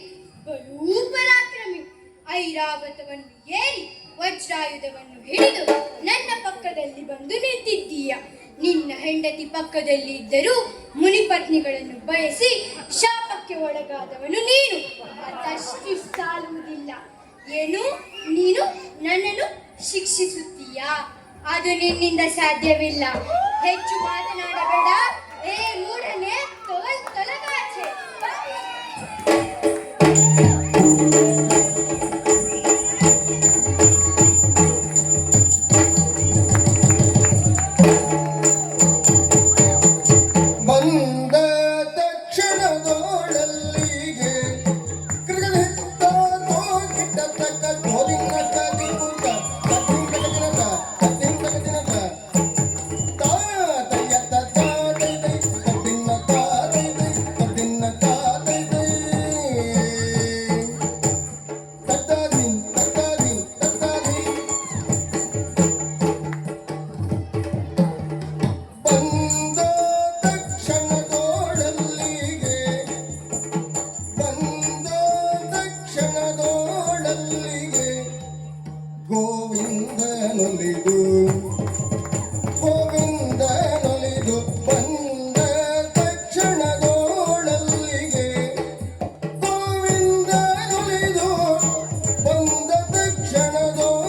ಬಲೂ ಪರಾಕ್ರಮಿ ಐರಾವತವನ್ನು ಏರಿ ವಜ್ರಾಯುಧವನ್ನು ಹಿಡಿದು ನನ್ನ ಪಕ್ಕದಲ್ಲಿ ಬಂದು ನಿಂತಿದ್ದೀಯ. ನಿನ್ನ ಹೆಂಡತಿ ಪಕ್ಕದಲ್ಲಿ ಇದ್ದರೂ ಮುನಿಪತ್ನಿಗಳನ್ನು ಬಯಸಿ ಶಾಪಕ್ಕೆ ಒಳಗಾದವನು ನೀನು. ಅದಷ್ಟು ಸಾಲುವುದಿಲ್ಲ. ಏನು ನೀನು ನನ್ನನ್ನು ಶಿಕ್ಷಿಸುತ್ತೀಯಾ? ಅದು ನಿನ್ನಿಂದ ಸಾಧ್ಯವಿಲ್ಲ. ಹೆಚ್ಚು ಮಾತನಾಡಬೇಡ. ಏ ಮೂಢನೆ, ತೊಲಗಾಚೆ. ಬಂದ ತಕ್ಷಣದೋಳಲ್ಲಿಗೆ ಕೃಗದಿತ್ತ ತೋಗಿಟ್ಟ ತಕ್ಕ ತೋದಿನ ಕದಿಗುತ್ತ ಕತ್ತಿಂಗದಿನದ ಕತ್ತಿಂಗದಿನದ ತಾತಯ್ಯತ್ತ ತಾತೈದೈ ಕತ್ತಿನ ತಾತೈದೈ ಕತ್ತಿನ ತಾತೈದೈ ತತ್ತಾದಿ ತತ್ತಾದಿ ತತ್ತಾದಿ ಬಂದ ತಕ್ಷಣದೋಳಲ್ಲಿಗೆ ಗೋವಿಂದನೊಲಿದು ಬಂದ ತಕ್ಷಣದೋಳಲ್ಲಿಗೆ ಗೋವಿಂದನೊಲಿದು ಬಂದ ತಕ್ಷಣದೋಳಲ್ಲಿಗೆ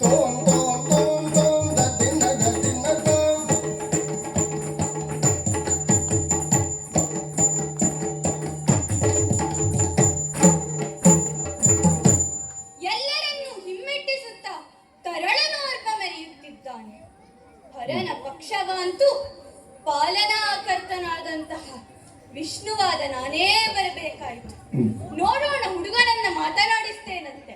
ತೋಂ ತೋಂ ತೋಂ ತೋಂ ದದಿನ ದದಿನ ತೋಂ ಎಲ್ಲರನ್ನೂ ಹಿಮ್ಮೆಟ್ಟಿಸುತ್ತಾ ತರಳನೋರ್ವ ಮೆರೆಯುತ್ತಿದ್ದಾನೆ. ಹರನ ಪಕ್ಷವಂತೂ ಪಾಲನಾಕರ್ತನಾದಂತಹ ವಿಷ್ಣುವಾದ ನಾನೇ ಬರಬೇಕಾಯಿತು. ನೋಡೋಣ, ಹುಡುಗನನ್ನ ಮಾತನಾಡಿಸ್ತೇನಂತೆ.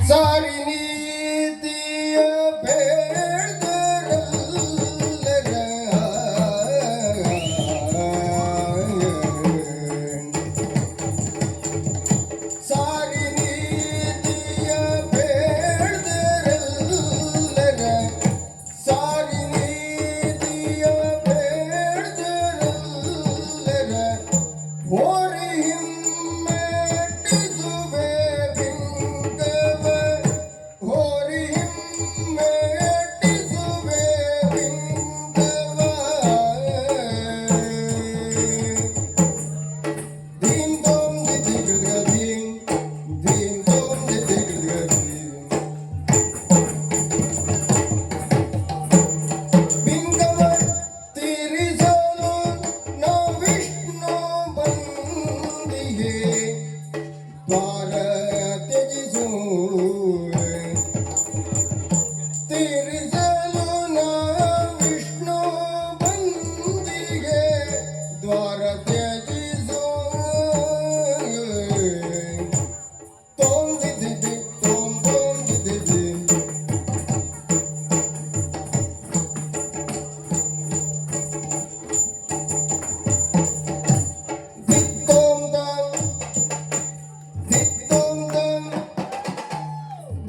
ಸಾರಿ ನೀತಿಯ ಬೇಡರಲ್ಲರ ಸಾರಿ ನೀತಿಯ ಬೇಡರಲ್ಲರ ಸಾರಿ ನೀತಿಯ ಬೇಡರಲ್ಲರ ಹೋರಿ ಹಿಮ್ಮೆಟ್ಟಿಸುವೆ ಬಿಂಕವ ಹೋರಿ ಹಿಮ್ಮೆಟ್ಟಿಸುವೆ ಬಿಂಕವ ಧೀಂ ದೋಂ ದಿದಿ ಗೃಗ ಧೀಂ ಧೀಂ ದೋಂ ದಿದಿ ಗೃಗ ಧೀಂ ಬಿಂಕವ ತೀರಿಸಲು ನಾ ವಿಷ್ಣು ಬಂದಿಗೆ ದ್ವಾರ ತ್ಯಜಿಸುವೆ ತೀರಿಸಲು ನಾ ವಿಷ್ಣು ಬಂದಿಗೆ ದ್ವಾರ ತ್ಯಜಿಸುವೆ ತೋಂ ದಿದಿ ತೋಂ ತೋಂ ದಿದಿ ದಿತ್ತೋಂ ದಂ ದಿತ್ತೋಂ ದಂ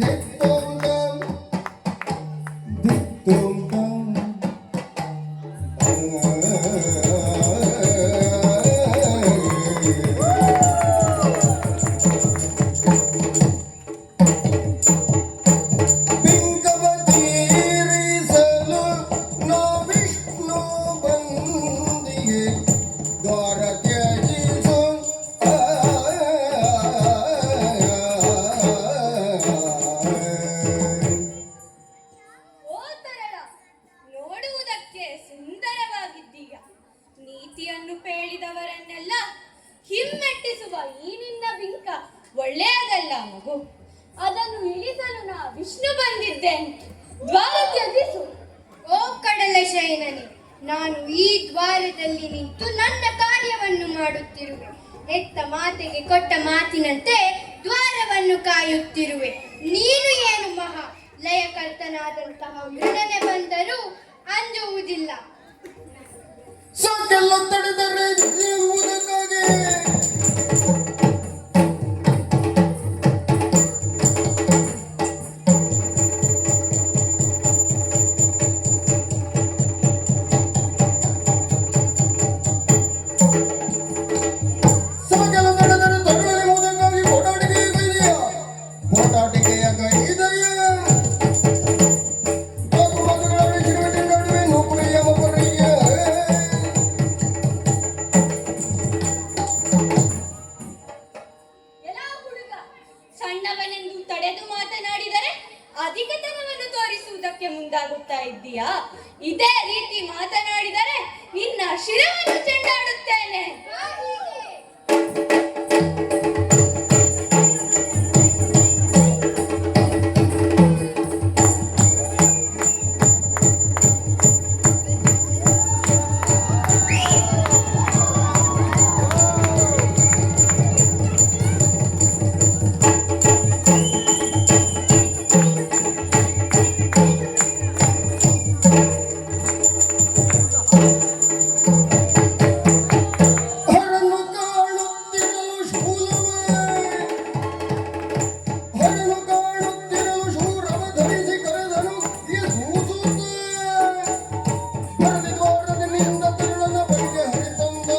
ದಿತ್ತೋಂ ದಂ ದಿತ್ತೋಂ ದಂ ಬಿಂಕವ ತೀರಿಸಲು ನಾ ವಿಷ್ಣು ಬಂದಿಗೆ ದ್ವಾರ ತ್ಯಜಿಸು ಓ ತರಳ, ನೋಡುವುದಕ್ಕೆ ಸುಂದರವಾಗಿದ್ದೀಯ. ನೀತಿಯನ್ನು ಪೇಳಿದವರನ್ನೆಲ್ಲ ಹಿಮ್ಮೆಟ್ಟಿಸುವ ಈ ನಿನ್ನ ಬಿಂಕ ಒಳ್ಳೆಯದಲ್ಲ ಮಗು. ಅದನ್ನು ಇಳಿಸಲು ನಾ ವಿಷ್ಣು ಬಂದಿದ್ದೇನೆ. ದ್ವಾರ ತ್ಯಜಿಸು. ಓ ಕಡಲ ಶಯನನೆ, ನಾನು ಈ ದ್ವಾರದಲ್ಲಿ ನಿಂತು ನನ್ನ ಕಾರ್ಯವನ್ನು ಮಾಡುತ್ತಿರುವೆ. ಹೆತ್ತ ಮಾತೆಗೆ ಕೊಟ್ಟ ಮಾತಿನಂತೆ ದ್ವಾರವನ್ನು ಕಾಯುತ್ತಿರುವೆ. ನೀನು ಏನು ಮಹಾ ಲಯಕರ್ತನಾದಂತಹ ಮೃಡನೆ ಬಂದರೂ ಅಂಜುವುದಿಲ್ಲ. ಸಾಕೆಲ್ಲ ತಡೆದರೆ ಎಂಬುದಕ್ಕಾಗಿ ಸಾಕೆಲ್ಲ ತಡೆದರೆ ತಡೆಯುವ ಎಂಬುದಕ್ಕಾಗಿ ಓಡಾಟಿಕೆಯ ಕೈದೆಯ ಓಡಾಟಿಕೆಯ ಕೈದೆಯ ಎಲ್ಲ ಹುಡುಗ ಸಣ್ಣವನೆಂದು ತಡೆದು ಮಾತನಾಡಿದರೆ ಅಧಿಕತನವನ್ನು ತೋರಿಸುವುದಕ್ಕೆ ಮುಂದಾಗುತ್ತಾ ಇದ್ದೀಯಾ? ಇದೇ ರೀತಿ ಮಾತನಾಡಿದರೆ ನಿನ್ನ ಶಿರವನ್ನು ಚೆಂಡಾಡುತ್ತೇನೆ. ಹರನು ಕಾಣುತ್ತಿರಲು ಶೂಲವೇ ಹರನು ಕಾಣುತ್ತಿರಲು ಶೂರವ ಧರಿಸಿ ಕರೆದನು ಈ ಸೂಸುತ್ತ ಹರದಿ ದ್ವಾರದಿಂದ ತಿರುಳನ ಬಳಿಗೆ ಹರಿತಂದ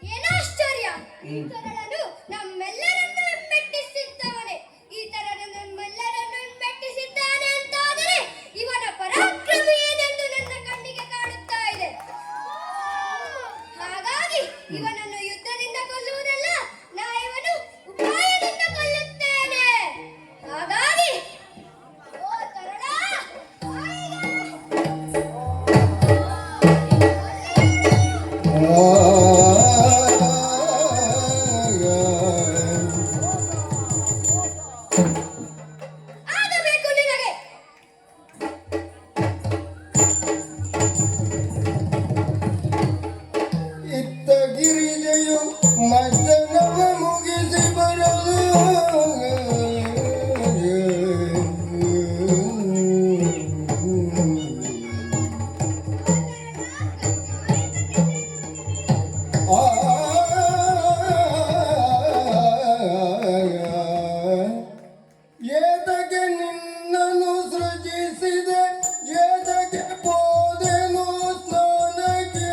ಏನಾಶ್ಚರ್ಯ! ಈ ತರಳನು ನಮ್ಮೆಲ್ಲರನ್ನು ಹಿಮ್ಮೆಟ್ಟಿಸಿದ್ದವನೇ. ಈ ತರನು ನಮ್ಮೆಲ್ಲರನ್ನು ಹಿಮ್ಮೆಟ್ಟಿಸಿದ್ದಾನೆ ಅಂತಾದರೆ ಇವನ ಪರಾಕ್ರಮ ಏನೆಂದು ನನ್ನ ಕಣ್ಣಿಗೆ ಕಾಣುತ್ತಾ ಇದೆ. ಹಾಗಾಗಿ ಇವನನ್ನು ಯುದ್ಧದಿಂದ ಕೊಲ್ಲುವುದಲ್ಲ, ನಾ ಇವನು ಉಪಾಯದಿಂದ ಕೊಲ್ಲುತ್ತೇನೆ. ಹಾಗಾಗಿ ಓ ತರಳ, ಆಗಬೇಕು ನಿನಗೆ. ಇತ್ತ ಗಿರಿಜೆಯು ಮಜ್ಜನವ ಮುಗಿಸಿ ಬರಲು ಏತಕ್ಕೆ ನಿನ್ನನ್ನು ಸೃಜಿಸಿದೆ ಏತಕ್ಕೆ ಹೋದೆನು ಸ್ನಾನಕ್ಕೆ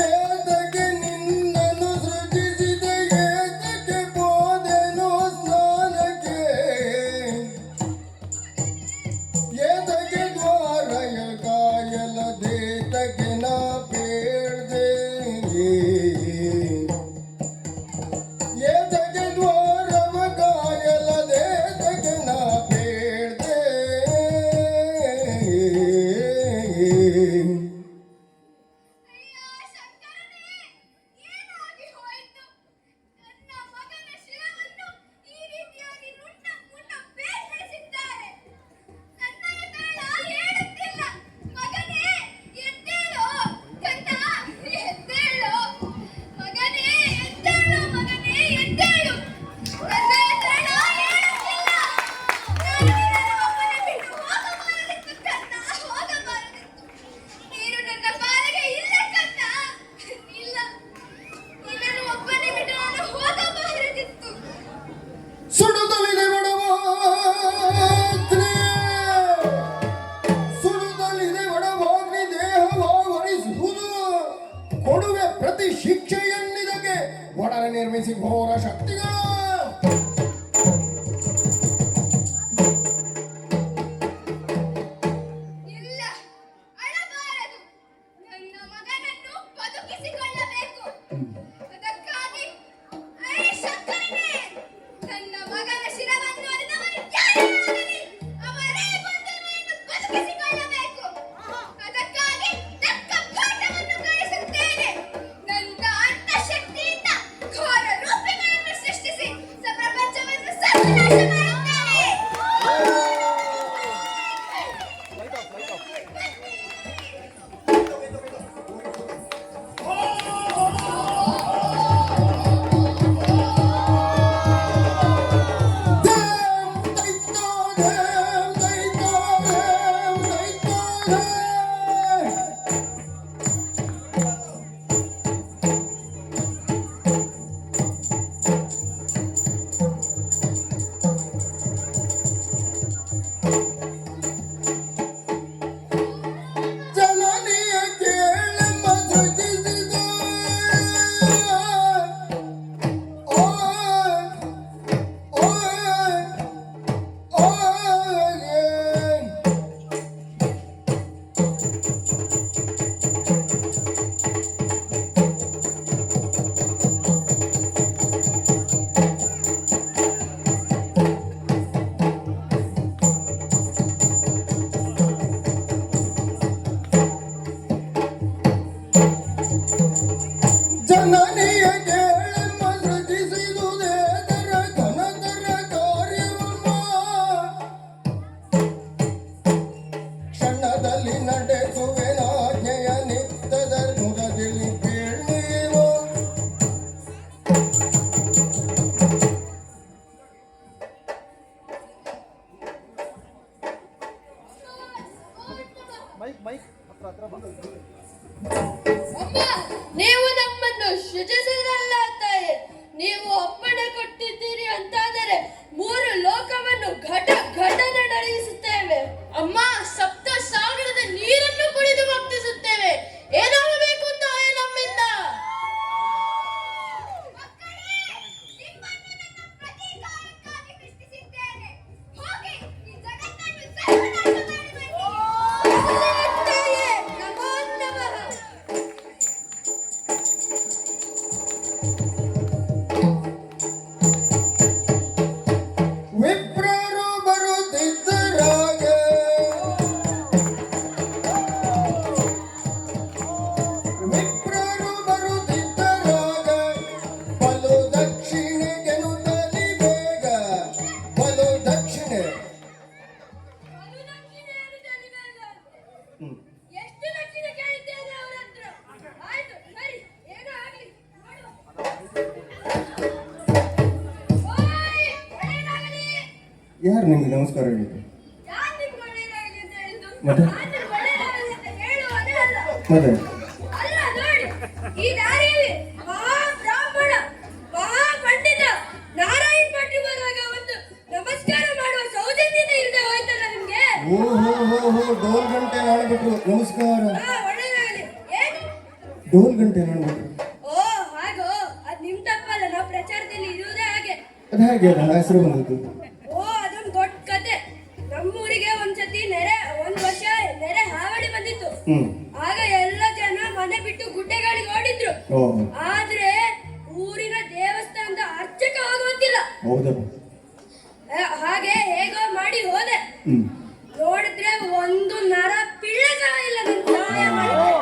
ಏತಕ್ಕೆ ನಿನ್ನನ್ನು ಸೃಜಿಸಿದೆ ಏತಕ್ಕೆ ಹೋದೆನು ಸ್ನಾನಕ್ಕೆ ಏತಕ್ಕೆ ದ್ವಾರಯ ಕಾಯಲ ದೇತಕ್ಕೆ ನಾ ಬೇಡ್ದೆ ಏತಕ್ಕೆ ದ್ವಾರವ ಕಾಯಲ ದೇತಕ್ಕೆ ನಾ ಬೇಡ್ದೆ ಅಯ್ಯೋ ಶಂಕರನೇ, ಏನಾಗಿ ಹೋಯಿತು? ನನ್ನ ಮಗನ ಶಿರವನ್ನು ಈ ರೀತಿಯಾಗಿ ನುಣ್ಣ ಮುಣ್ಣ ಬೇರ್ಪಡಿಸಿದ್ದಾರೆ. ನನ್ನಯ ಕಾಲ ಹೇಳುತ್ತಿಲ್ಲ. ಮಗನೇ ಎದ್ದೇಳು, ಕಂದ ಎದ್ದೇಳು. ಮಗನೇ ಎದ್ದೇಳು, ಮಗನೇ ಎದ್ದೇಳು. ನನ್ನಯ ಕಾಲ ಹೇಳುತ್ತಿಲ್ಲ. ನಾನು ನಿನ್ನನ್ನು ಒಬ್ಬನೇ ಬಿಟ್ಟು ಹೋಗಬಾರದಿತ್ತು ಕಂದ, ಹೋಗಬಾರದಿತ್ತು. ನೀನು ನನ್ನ ಪಾಲಿಗೆ ಇಲ್ಲ ಕಂದ, ಇಲ್ಲ. ನಿನ್ನನ್ನು ಒಬ್ಬನೇ ಬಿಟ್ಟು ನಾನು ಹೋಗಬಾರದಿತ್ತು. ಸುಡುತ್ತಲಿದೆ ಬಡವಾಗ್ನಿ ಸುಡುತ್ತಲಿದೆ ಬಡವಾಗ್ನಿ ದೇಹವಾವರಿಸುವುದು ಕೊಡುವೆ ಪ್ರತಿ ಶಿಕ್ಷೆಯನ್ನಿದಕ್ಕೆ ಒಡನೆ ನಿರ್ಮಿಸಿ ಘೋರ ಶಕ್ತಿಗಳು ಇಲ್ಲ, ಅಳಬಾರದು. ನನ್ನ ಮಗನನ್ನು ಬದುಕಿಸಿಕೊಳ್ಳಬೇಕು. ಅದಕ್ಕಾಗಿ ಐ ಶಂಕರನೇ, ನನ್ನ ಮಗನ ಶಿರವನ್ನು ಅರಿದವರು ಯಾರೇ ಆಗಲಿ, ಅವರೇ ಬಂದು ಇವನನ್ನು ಬದುಕಿಸಿಕೊಳ್ಳಬೇಕು. ಅದಕ್ಕಾಗಿ ತಕ್ಕ ಪಾಠವನ್ನು ಕಲಿಸುತ್ತೇನೆ. ನನ್ನ ಅಂತಃಶಕ್ತಿಯಿಂದ ಘೋರ ರೂಪಿಗಳನ್ನು ಸೃಷ್ಟಿಸಿ ಅಮ್ಮ, ನೀವು ನಮ್ಮನ್ನು ಸೃಜಿಸಿದ್ರಲ್ಲ ತಾಯಿ. ನೀವು ಅಪ್ಪಣೆ ಕೊಟ್ಟಿದ್ದೀರಿ ಅಂತಾದರೆ 3 ಲೋಕವನ್ನು ಘಟ ಘಟನೆ ನಡೆಸುತ್ತೇವೆ. ಅಮ್ಮ, 7 ಸಾಗರದ ನೀರನ್ನು ಕುಡಿದು ಭಕ್ತಿಸುತ್ತೇವೆ. ಏನಾಗಬೇಕು ತಾಯಿ ನಮ್ಮಿಂದ? ನಿಮ್ಮನ್ನು ನನ್ನ ಪ್ರತೀಕಾರಕ್ಕಾಗಿ ಸೃಷ್ಟಿಸಿದ್ದೇನೆ. ಹೋಗಿ ಈ ಜಗತ್ತನ್ನು ಸರ್ವನಾಶ ಮಾಡಿ ಬನ್ನಿ. ತಾಯೇ, ನಮೋ ನಮಃ. ವಿಪ್ರರು ಬರುತ್ತಿದ್ದರಾಗ ವಿಪ್ರರು ಬರುತ್ತಿದ್ದರಾಗ ಬಲು ದಕ್ಷಿಣೆ ಗೆಲುತ್ತಲಿ ಬೇಗ ಬಲು ದಕ್ಷಿಣೆ ಹ್ಮ್. ಎಷ್ಟು ದಕ್ಷಿಣ ಕೇಳಿದ್ದೇನೆ ಅವರ ಹತ್ರ. ಆಯ್ತು, ಸರಿ, ಏನೋ ಆಗ್ಲಿ, ಮಾಡುವ. ಓಯ್, ಒಳ್ಳೆಯದಾಗಲಿ. ಯಾರು ನಿಮ್ಗೆ ನಮಸ್ಕಾರ ಹೇಳಿದ್ರು? ಯಾರು ನಿಮ್ಗೆ ಒಳ್ಳೆಯದಾಗಲಿ ಅಂತ ಹೇಳಿದ್ದು? ಮತ್ತೆ? ನಾನು ಒಳ್ಳೆಯದಾಗಲಿ ಅಂತ ಹೇಳುವವನೇ ಅಲ್ಲ. ಮತ್ತೆ ಅಲ್ಲ, ನೋಡಿ, ಈ ದಾರಿಯಲ್ಲಿ ಮಹಾ ಬ್ರಾಹ್ಮಣ, ಮಹಾ ಪಂಡಿತ ನಾರಾಯಣ್ ಭಟ್ರು ಬರುವಾಗ ಒಂದು ನಮಸ್ಕಾರ ಮಾಡುವ ಸೌಜನ್ಯತೆ ಇಲ್ಲದೆ ಹೋಯ್ತಲ್ಲ ನಿಮ್ಗೆ? ಓ ಹೋ ಹೋ ಹೋ ಡೋಲ್ ಗಂಟೆ ನಾಡ್ಬಿಟ್ರು ನಮಸ್ಕಾರ. ಒಳ್ಳೆಯದಾಗಲಿ. ಏನು? ಡೋಲ್ ಗಂಟೆ ನಾಡ್ಬಿಟ್ರು. ಓ, ಹಾಗೋ, ಅದ್ ನಿಮ್ ತಪ್ಪಲ್ಲ. ನಾವು ಪ್ರಚಾರದಲ್ಲಿ ಇರುವುದೇ ಹಾಗೆ. ಅದು ಹೇಗೆ ನನ್ನ ಹೆಸರು ಬಂದದ್ದು? ಓ, ಅದೊಂದು ದೊಡ್ಡ ಕತೆ. ನಮ್ಮೂರಿಗೆ ಒಂದ್ಸತಿ ಒಂದ್ ವರ್ಷ ನೆರೆ ಹಾವಳಿ ಬಂದಿತ್ತು. ಹ್ಮ್. ಆಗ ಎಲ್ಲ ಜನ ಮನೆ ಬಿಟ್ಟು ಗುಡ್ಡೆಗಳಿಗೆ ಓಡಿದ್ರು. ಓಹ್ ಆದ್ರೆ ಊರಿನ ದೇವಸ್ಥಾನದ ಅರ್ಚಕ ಆಗುವಂತಿಲ್ಲ. ಹೌದಪ್ಪ. ಹಾಗೆ ಹೇಗೋ ಮಾಡಿ ಹೋದೆ. ಹ್ಮ್. ನೋಡಿದ್ರೆ ಒಂದು ನರ ಪಿಳ್ಳೆ ಸಹ ಇಲ್ಲ. ನನ್ ಸಹಾಯ ಮಾಡಿದ್ರೆ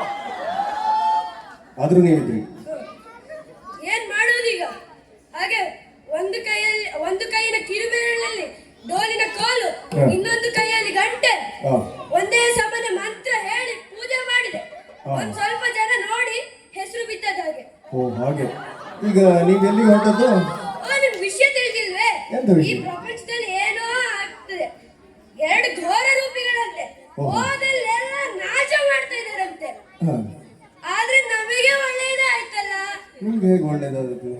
ಆದ್ರೂ ನೀವಿದ್ರಿ. ಏನ್ ಮಾಡುವುದೀಗ? ಹಾಗೆ ಒಂದು ಕೈಯಿನ ಕಿರುಬೆರಳಲ್ಲಿ ಡೋಲಿನ ಕೋಲು, ಹ. ಇನ್ನೊಂದು ಕೈಯಲ್ಲಿ ಗಂಟೆ. ಹಾ. ಒಂದೇ ಸಮನೆ ಮಂತ್ರ ಹೇಳಿ ಪೂಜೆ ಮಾಡಿದೆ. ಹ. ಒಂದ್ ಸ್ವಲ್ಪ ಜನ ನೋಡಿ ಹೆಸರು ಬಿದ್ದದ ಹಾಗೆ. ಓ ಹಾಗೆ. ಈಗ ನೀವು ಎಲ್ಲಿಗೆ ಹೊರಟದ್ದು? ಓ, ನಿಮ್ಗೆ ವಿಷಯ ತಿಳಿದಿಲ್ವೇ? ಎಂತ ಈ ವಿಷಯ? ಪ್ರಪಂಚದಲ್ಲಿ ಏನೋ ಆಗ್ತದೆ. 2 ಘೋರ ರೂಪಿಗಳಂತೆ ಓಹೋ. ಹೋದಲ್ಲೆಲ್ಲ ನಾಶ ಮಾಡ್ತಾ ಇದಾರಂತೆ. ಹಾ. ಆದ್ರೆ ನಮಗೆ ಒಳ್ಳೆಯದೇ ಆಯ್ತಲ್ಲ. ನಿಮ್ಗೆ ಹೇಗೆ ಒಳ್ಳೇದಾದದ್ದು?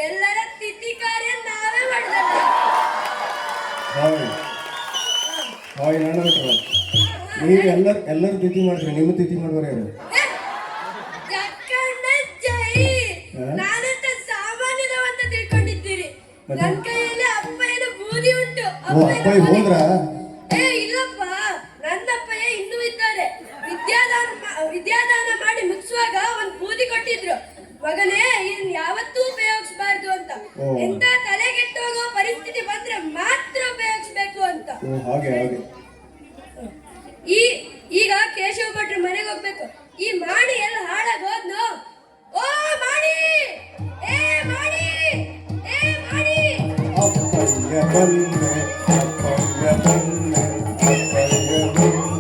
ಎಲ್ಲರ ತಿಥಿ ಕಾರ್ಯ ನಾವೇ ಮಾಡಿದಲ್ಲ. ಹಾಯ್ ಹಾಯ್ ನನ್ನ ಬಿಟ್ರ ನೀವು ಎಲ್ಲರೂ ತಿಥಿ ಮಾಡ್ತೀರಿ. ನಿಮ್ಮ ತಿಥಿ ಮಾಡುವವರು ಯಾರು? ಜಕ್ಕಣ್ಣ ಜೈ. ಹ? ನಾನಂತ ಸಾಮಾನ್ಯದವಂತ ತಿಳ್ಕೊಂಡಿದ್ದೀರಿ. ಮತ್ತೆ? ನನ್ ಕೈಯಲ್ಲಿ ಅಪ್ಪಯ್ಯನ ಬೂದಿ ಉಂಟು. ಓ ಅಪ್ಪಾಯಿ ಹೋದ್ರಾ? ಇಲ್ಲಪ್ಪ, ನನ್ನಪ್ಪಯ್ಯ ಇನ್ನೂ ಇದ್ದಾರೆ. ವಿದ್ಯಾದಾನ ಮಾಡಿ ಮುಗಿಸುವಾಗ ಒಂದ್ ಬೂದಿ ಕೊಟ್ಟಿದ್ರು. ಮಗನೇ, ಇದನ್ನ ಯಾವತ್ತೂ ಉಪಯೋಗಿಸಬಾರ್ದು ಅಂತ. ಓ. ಎಂತ ತಲೆಗೆಟ್ಟೋಗೋ ಪರಿಸ್ಥಿತಿ ಬಂದ್ರೆ ಮಾತ್ರ ಉಪಯೋಗಿಸ್ಬೇಕು ಅಂತ. ಓ ಹಾಗೆ ಹಾಗೆ. ಈಗ ಕೇಶವ ಭಟ್ರು ಮನೆಗೆ ಹೋಗ್ಬೇಕು. ಈ ಮಾಡಿ ಎಲ್ಲ ಹಾಳಾಗೋದ್ನು. ಓ ಮಾಡಿ, ಏ ಮಾಡಿ, ಏ ಮಾಡಿ. ಅಪ್ಪಯ್ಯ ಬಂದೆ ಅಪ್ಪಯ್ಯ ಬಂದೆ ಅಪ್ಪಯ್ಯ ಬಂದೆ.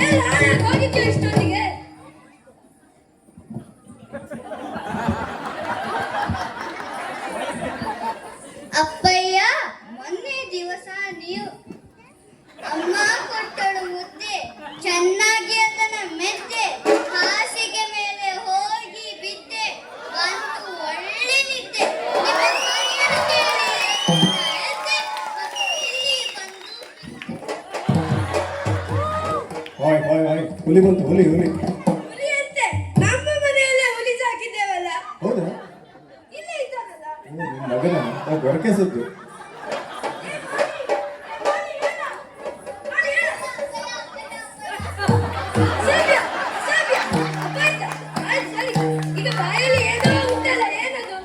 ಎಲ್ಲ ಹಾಳಾಗಿ ಹೋಗಿದ್ಯೋ ಇಷ್ಟೊತ್ತಿಗೆ? ಅಪ್ಪಯ್ಯ, ಮೊನ್ನೆ ದಿವಸ ನೀವು ಅಮ್ಮ ಕೊಟ್ಟಳು ಮುದ್ದೆ, ಚೆನ್ನಾಗಿ ಅದನ್ನ ಮೆದ್ದೆ, ಹಾಸಿಗೆ ಮೇಲೆ ಹೋಗಿ ಬಿದ್ದೆ, ಬಂದು ಒಳ್ಳೆ ನಿದ್ದೆ. ನಿಮ್ಮ ತಾಯಿಯನ್ನು ಕೇಳಿ ಎದ್ದೆ, ಮತ್ತು ಇಲ್ಲಿ ಬಂದು ಹಾಯ್ ಹಾಯ್ ಹಾಯ್. ಹುಲಿ ಬಂತು, ಹುಲಿ ಹುಲಿ. ಹುಲಿ ಅಂತೆ? ನಮ್ಮ ಮನೆಯಲ್ಲೇ ಹುಲಿ ಸಾಕಿದ್ದೇವಲ್ಲ. ಹೌದಾ? ಇಲ್ಲೇ ಇದ್ದಾನಲ್ಲ. ಓ, ನಿಮ್ ಮಗನ ಗೊರಕೆ ಸುದ್ದು. ಸದ್ಯ, ಸದ್ಯ. ಆಯ್ತಾ? ಆಯ್ತು, ಸರಿ. ಈಗ ಬಾಯಲ್ಲಿ ಏನೋ ಉಂಟಲ್ಲ, ಏನದು?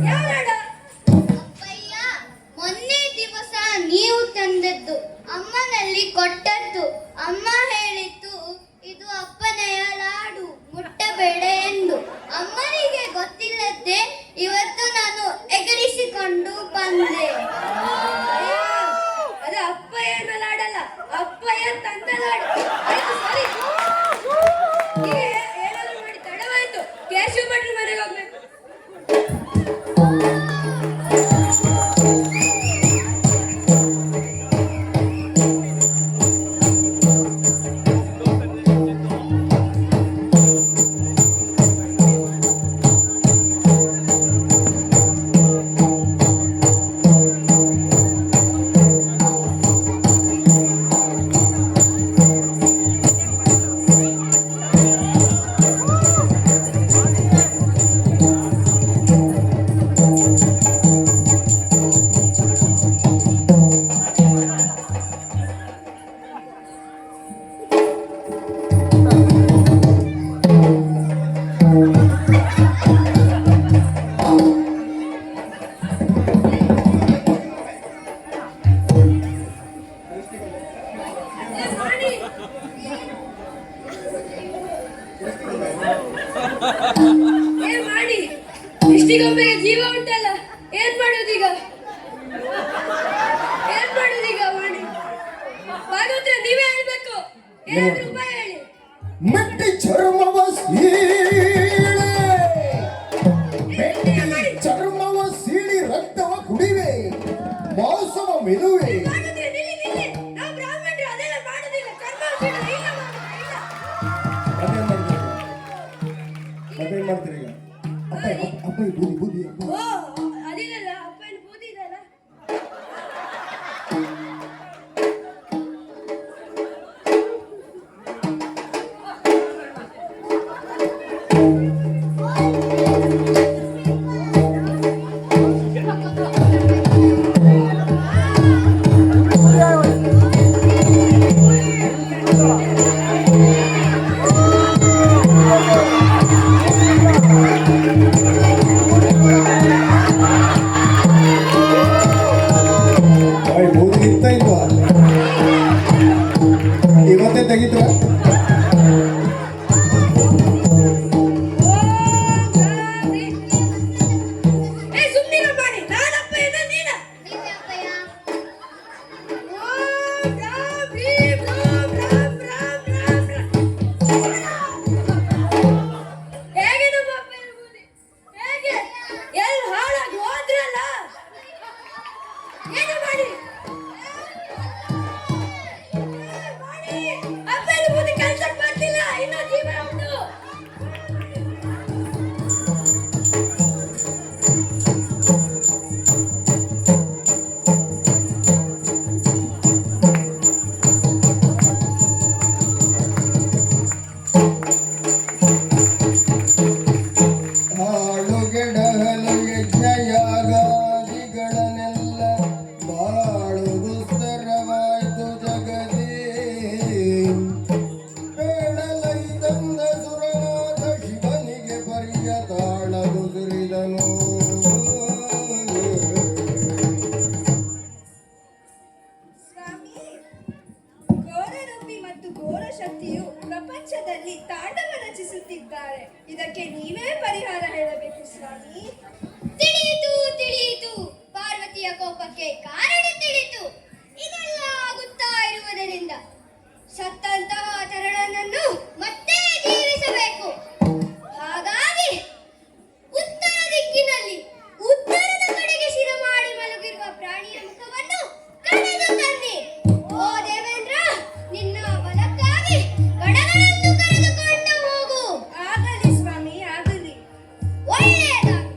ಯಾರಾಡ? ಅಪ್ಪಯ್ಯ, ಮೊನ್ನೆ ದಿವಸ ನೀವು ತಂದದ್ದು, ಅಮ್ಮನಲ್ಲಿ ಕೊಟ್ಟದ್ದು. ಅಮ್ಮ ಹೇಳಿತ್ತು, ಇದು ಅಪ್ಪನೆಯ ಲಾಡು, ಮುಟ್ಟಬೇಡ ಎಂದು. ಅಮ್ಮನಿಗೆ ಗೊತ್ತಿಲ್ಲದೆ ಇವತ್ತು ನಾನು ಎಗರಿಸಿಕೊಂಡು ಬಂದೆ. ಅದು ಅಪ್ಪಯ್ಯನ ಲಾಡಲ್ಲ, ಅಪ್ಪಯ್ಯ ತಂದ ಲಾಡು. ಆಯ್ತು, ಸರಿ. ಈಗ ಏನಾದ್ರು ಮಾಡಿ ಏನ್ ಮಾಡಿ ಇಷ್ಟಿಗೊಮ್ಮೆಗೆ ಜೀವ ಉಂಟಲ್ಲ, ಏನ್ ಮಾಡೋದೀಗ? ಏನ್ ಮಾಡೋದೀಗ ಮಾಡಿ? ಭಾಗವತ್ರ ನೀವೇ ಹೇಳ್ಬೇಕು, ಏನಾದ್ರೂ ಉಪಾಯ ಹೇಳಿ. ಮೆಟ್ಟಿ ಚರ್ಮವ ಸೀಳೆ, ಚರ್ಮವ ಸೀಳಿ ರಕ್ತವ ಕುಡಿವೆ, ಮಾಂಸವ ಮೆದುವೆ. ಮಾಡಿದ್ರೆ ನಿಲ್ಲಿ ನಿಲ್ಲಿ, ನಾವು ಬ್ರಾಹ್ಮಣರು ಅದೆಲ್ಲ ಮಾಡೋದಿಲ್ಲ, ಕರ್ಮ ಇಲ್ಲ, ಇಲ್ಲ. ಅದೇನ್ ಮಾಡ್ತೀರಿ ಈಗ? ಅಪ್ಪ ಬೂದಿ ಬೂದಿ ಅಪ್ಪ. ಓ ಅದಿಲ್ಲ, ಅಪ್ಪನ ಬೂದಿ ಇದಲ್ಲ. ಬೂದಿ ಇತ್ತ ಇಲ್ವಾ? ಇವತ್ತೇ ತೆಗಿದ್ರ? ಏ ಸುಮ್ಮನೆ ಮಾಡಿ, ನಾನಪ್ಪ ಏನ ನೀನ? ನೀವೇ ಅಪ್ಪಯ್ಯ. ಓಂ ರಾಮ್ ಭೀಮ್ ರಾಮ್ ರಾಮ್ ರಾಮ್ ರಾಮ್ ರಾಮ್. ಹೇಗೆ ನಮ್ಮ ಅಪ್ಪ ಇರ್ಬೋದು? ಹೇಗೆ ಎಲ್ಲಿ ಹಾಳಾಗಿ ಹೋದ್ರಲ್ಲ, ಏನು ಮಾಡಿ? ಅಪ್ಪ ಇರ್ಬೋದು, ಕೆಲ್ಸಕ್ಕೆ ಬರ್ತಿಲ್ಲ, ಇನ್ನೂ ಜೀವ ಉಂಟು. ಹಾಳುಗೆಡಹಲು ಯಜ್ಞಯಾಗಾದಿಗಳನ್ನೆಲ್ಲ ಬಾಳುವುದು ಸ್ತರವಾಯ್ತು ಜಗದೇ. ಬೇಡಲೈ ತಂದ ಸುರನಾಥ ಶಿವನಿಗೆ ಪರಿಯ ತಾಳದು ಸುರಿದನು. ಸ್ವಾಮಿ, ಘೋರರೂಪಿ ಮತ್ತು ಘೋರ ಶಕ್ತಿಯು ಪ್ರಪಂಚದಲ್ಲಿ ತಾಂಡವ ರಚಿಸುತ್ತಿದ್ದಾರೆ. ಇದಕ್ಕೆ ನೀವೇ ಪರಿಹಾರ ಹೇಳಬೇಕು ಸ್ವಾಮಿ. ತಿಳಿಯಿತು ತಿಳಿಯಿತು, ಪಾರ್ವತಿಯ ಕೋಪಕ್ಕೆ ಕಾರಣ ತಿಳಿಯಿತು. ಇದೆಲ್ಲ ಆಗುತ್ತಾ ಇರುವುದರಿಂದ ಸತ್ತಂತಹ ತರುಣನನ್ನು ಮತ್ತೆ ಜೀವಿಸಬೇಕು. ಹಾಗಾಗಿ ಉತ್ತರ ದಿಕ್ಕಿನಲ್ಲಿ ಉತ್ತರದ ಕಡೆಗೆ ಶಿರ ಮಾಡಿ ಮಲಗಿರುವ ಪ್ರಾಣಿಯ ಮುಖವನ್ನು ಕಳೆದು ತನ್ನಿ. ಓ ದೇವೇಂದ್ರ, ನಿನ್ನ ಬಲಕ್ಕಾಗಿ ಗಣಗಳನ್ನು ಕರೆದುಕೊಂಡು ಹೋಗು. ಆಗಲಿ ಸ್ವಾಮಿ, ಆಗಲಿ. ಒಳ್ಳೆಯದಾಗಲಿ.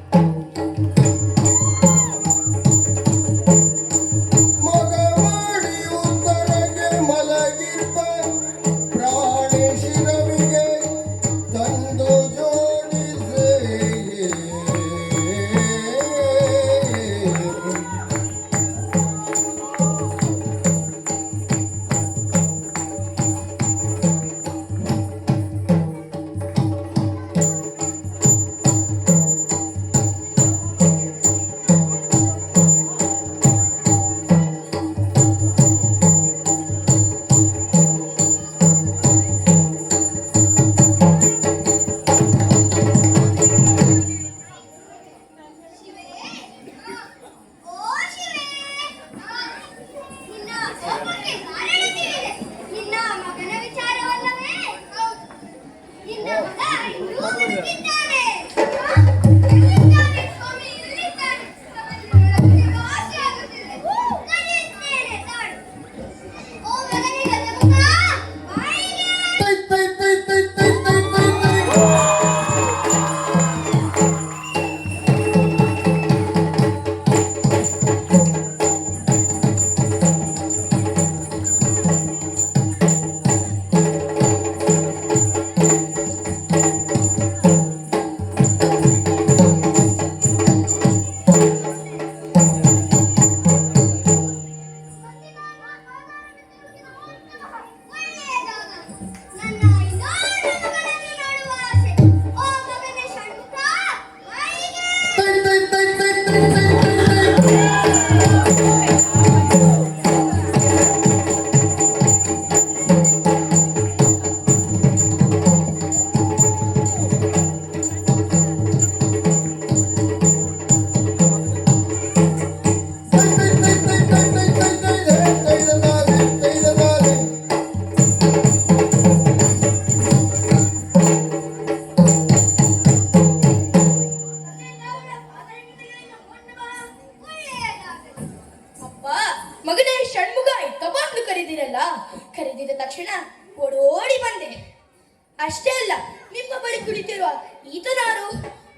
ಈತನಾರು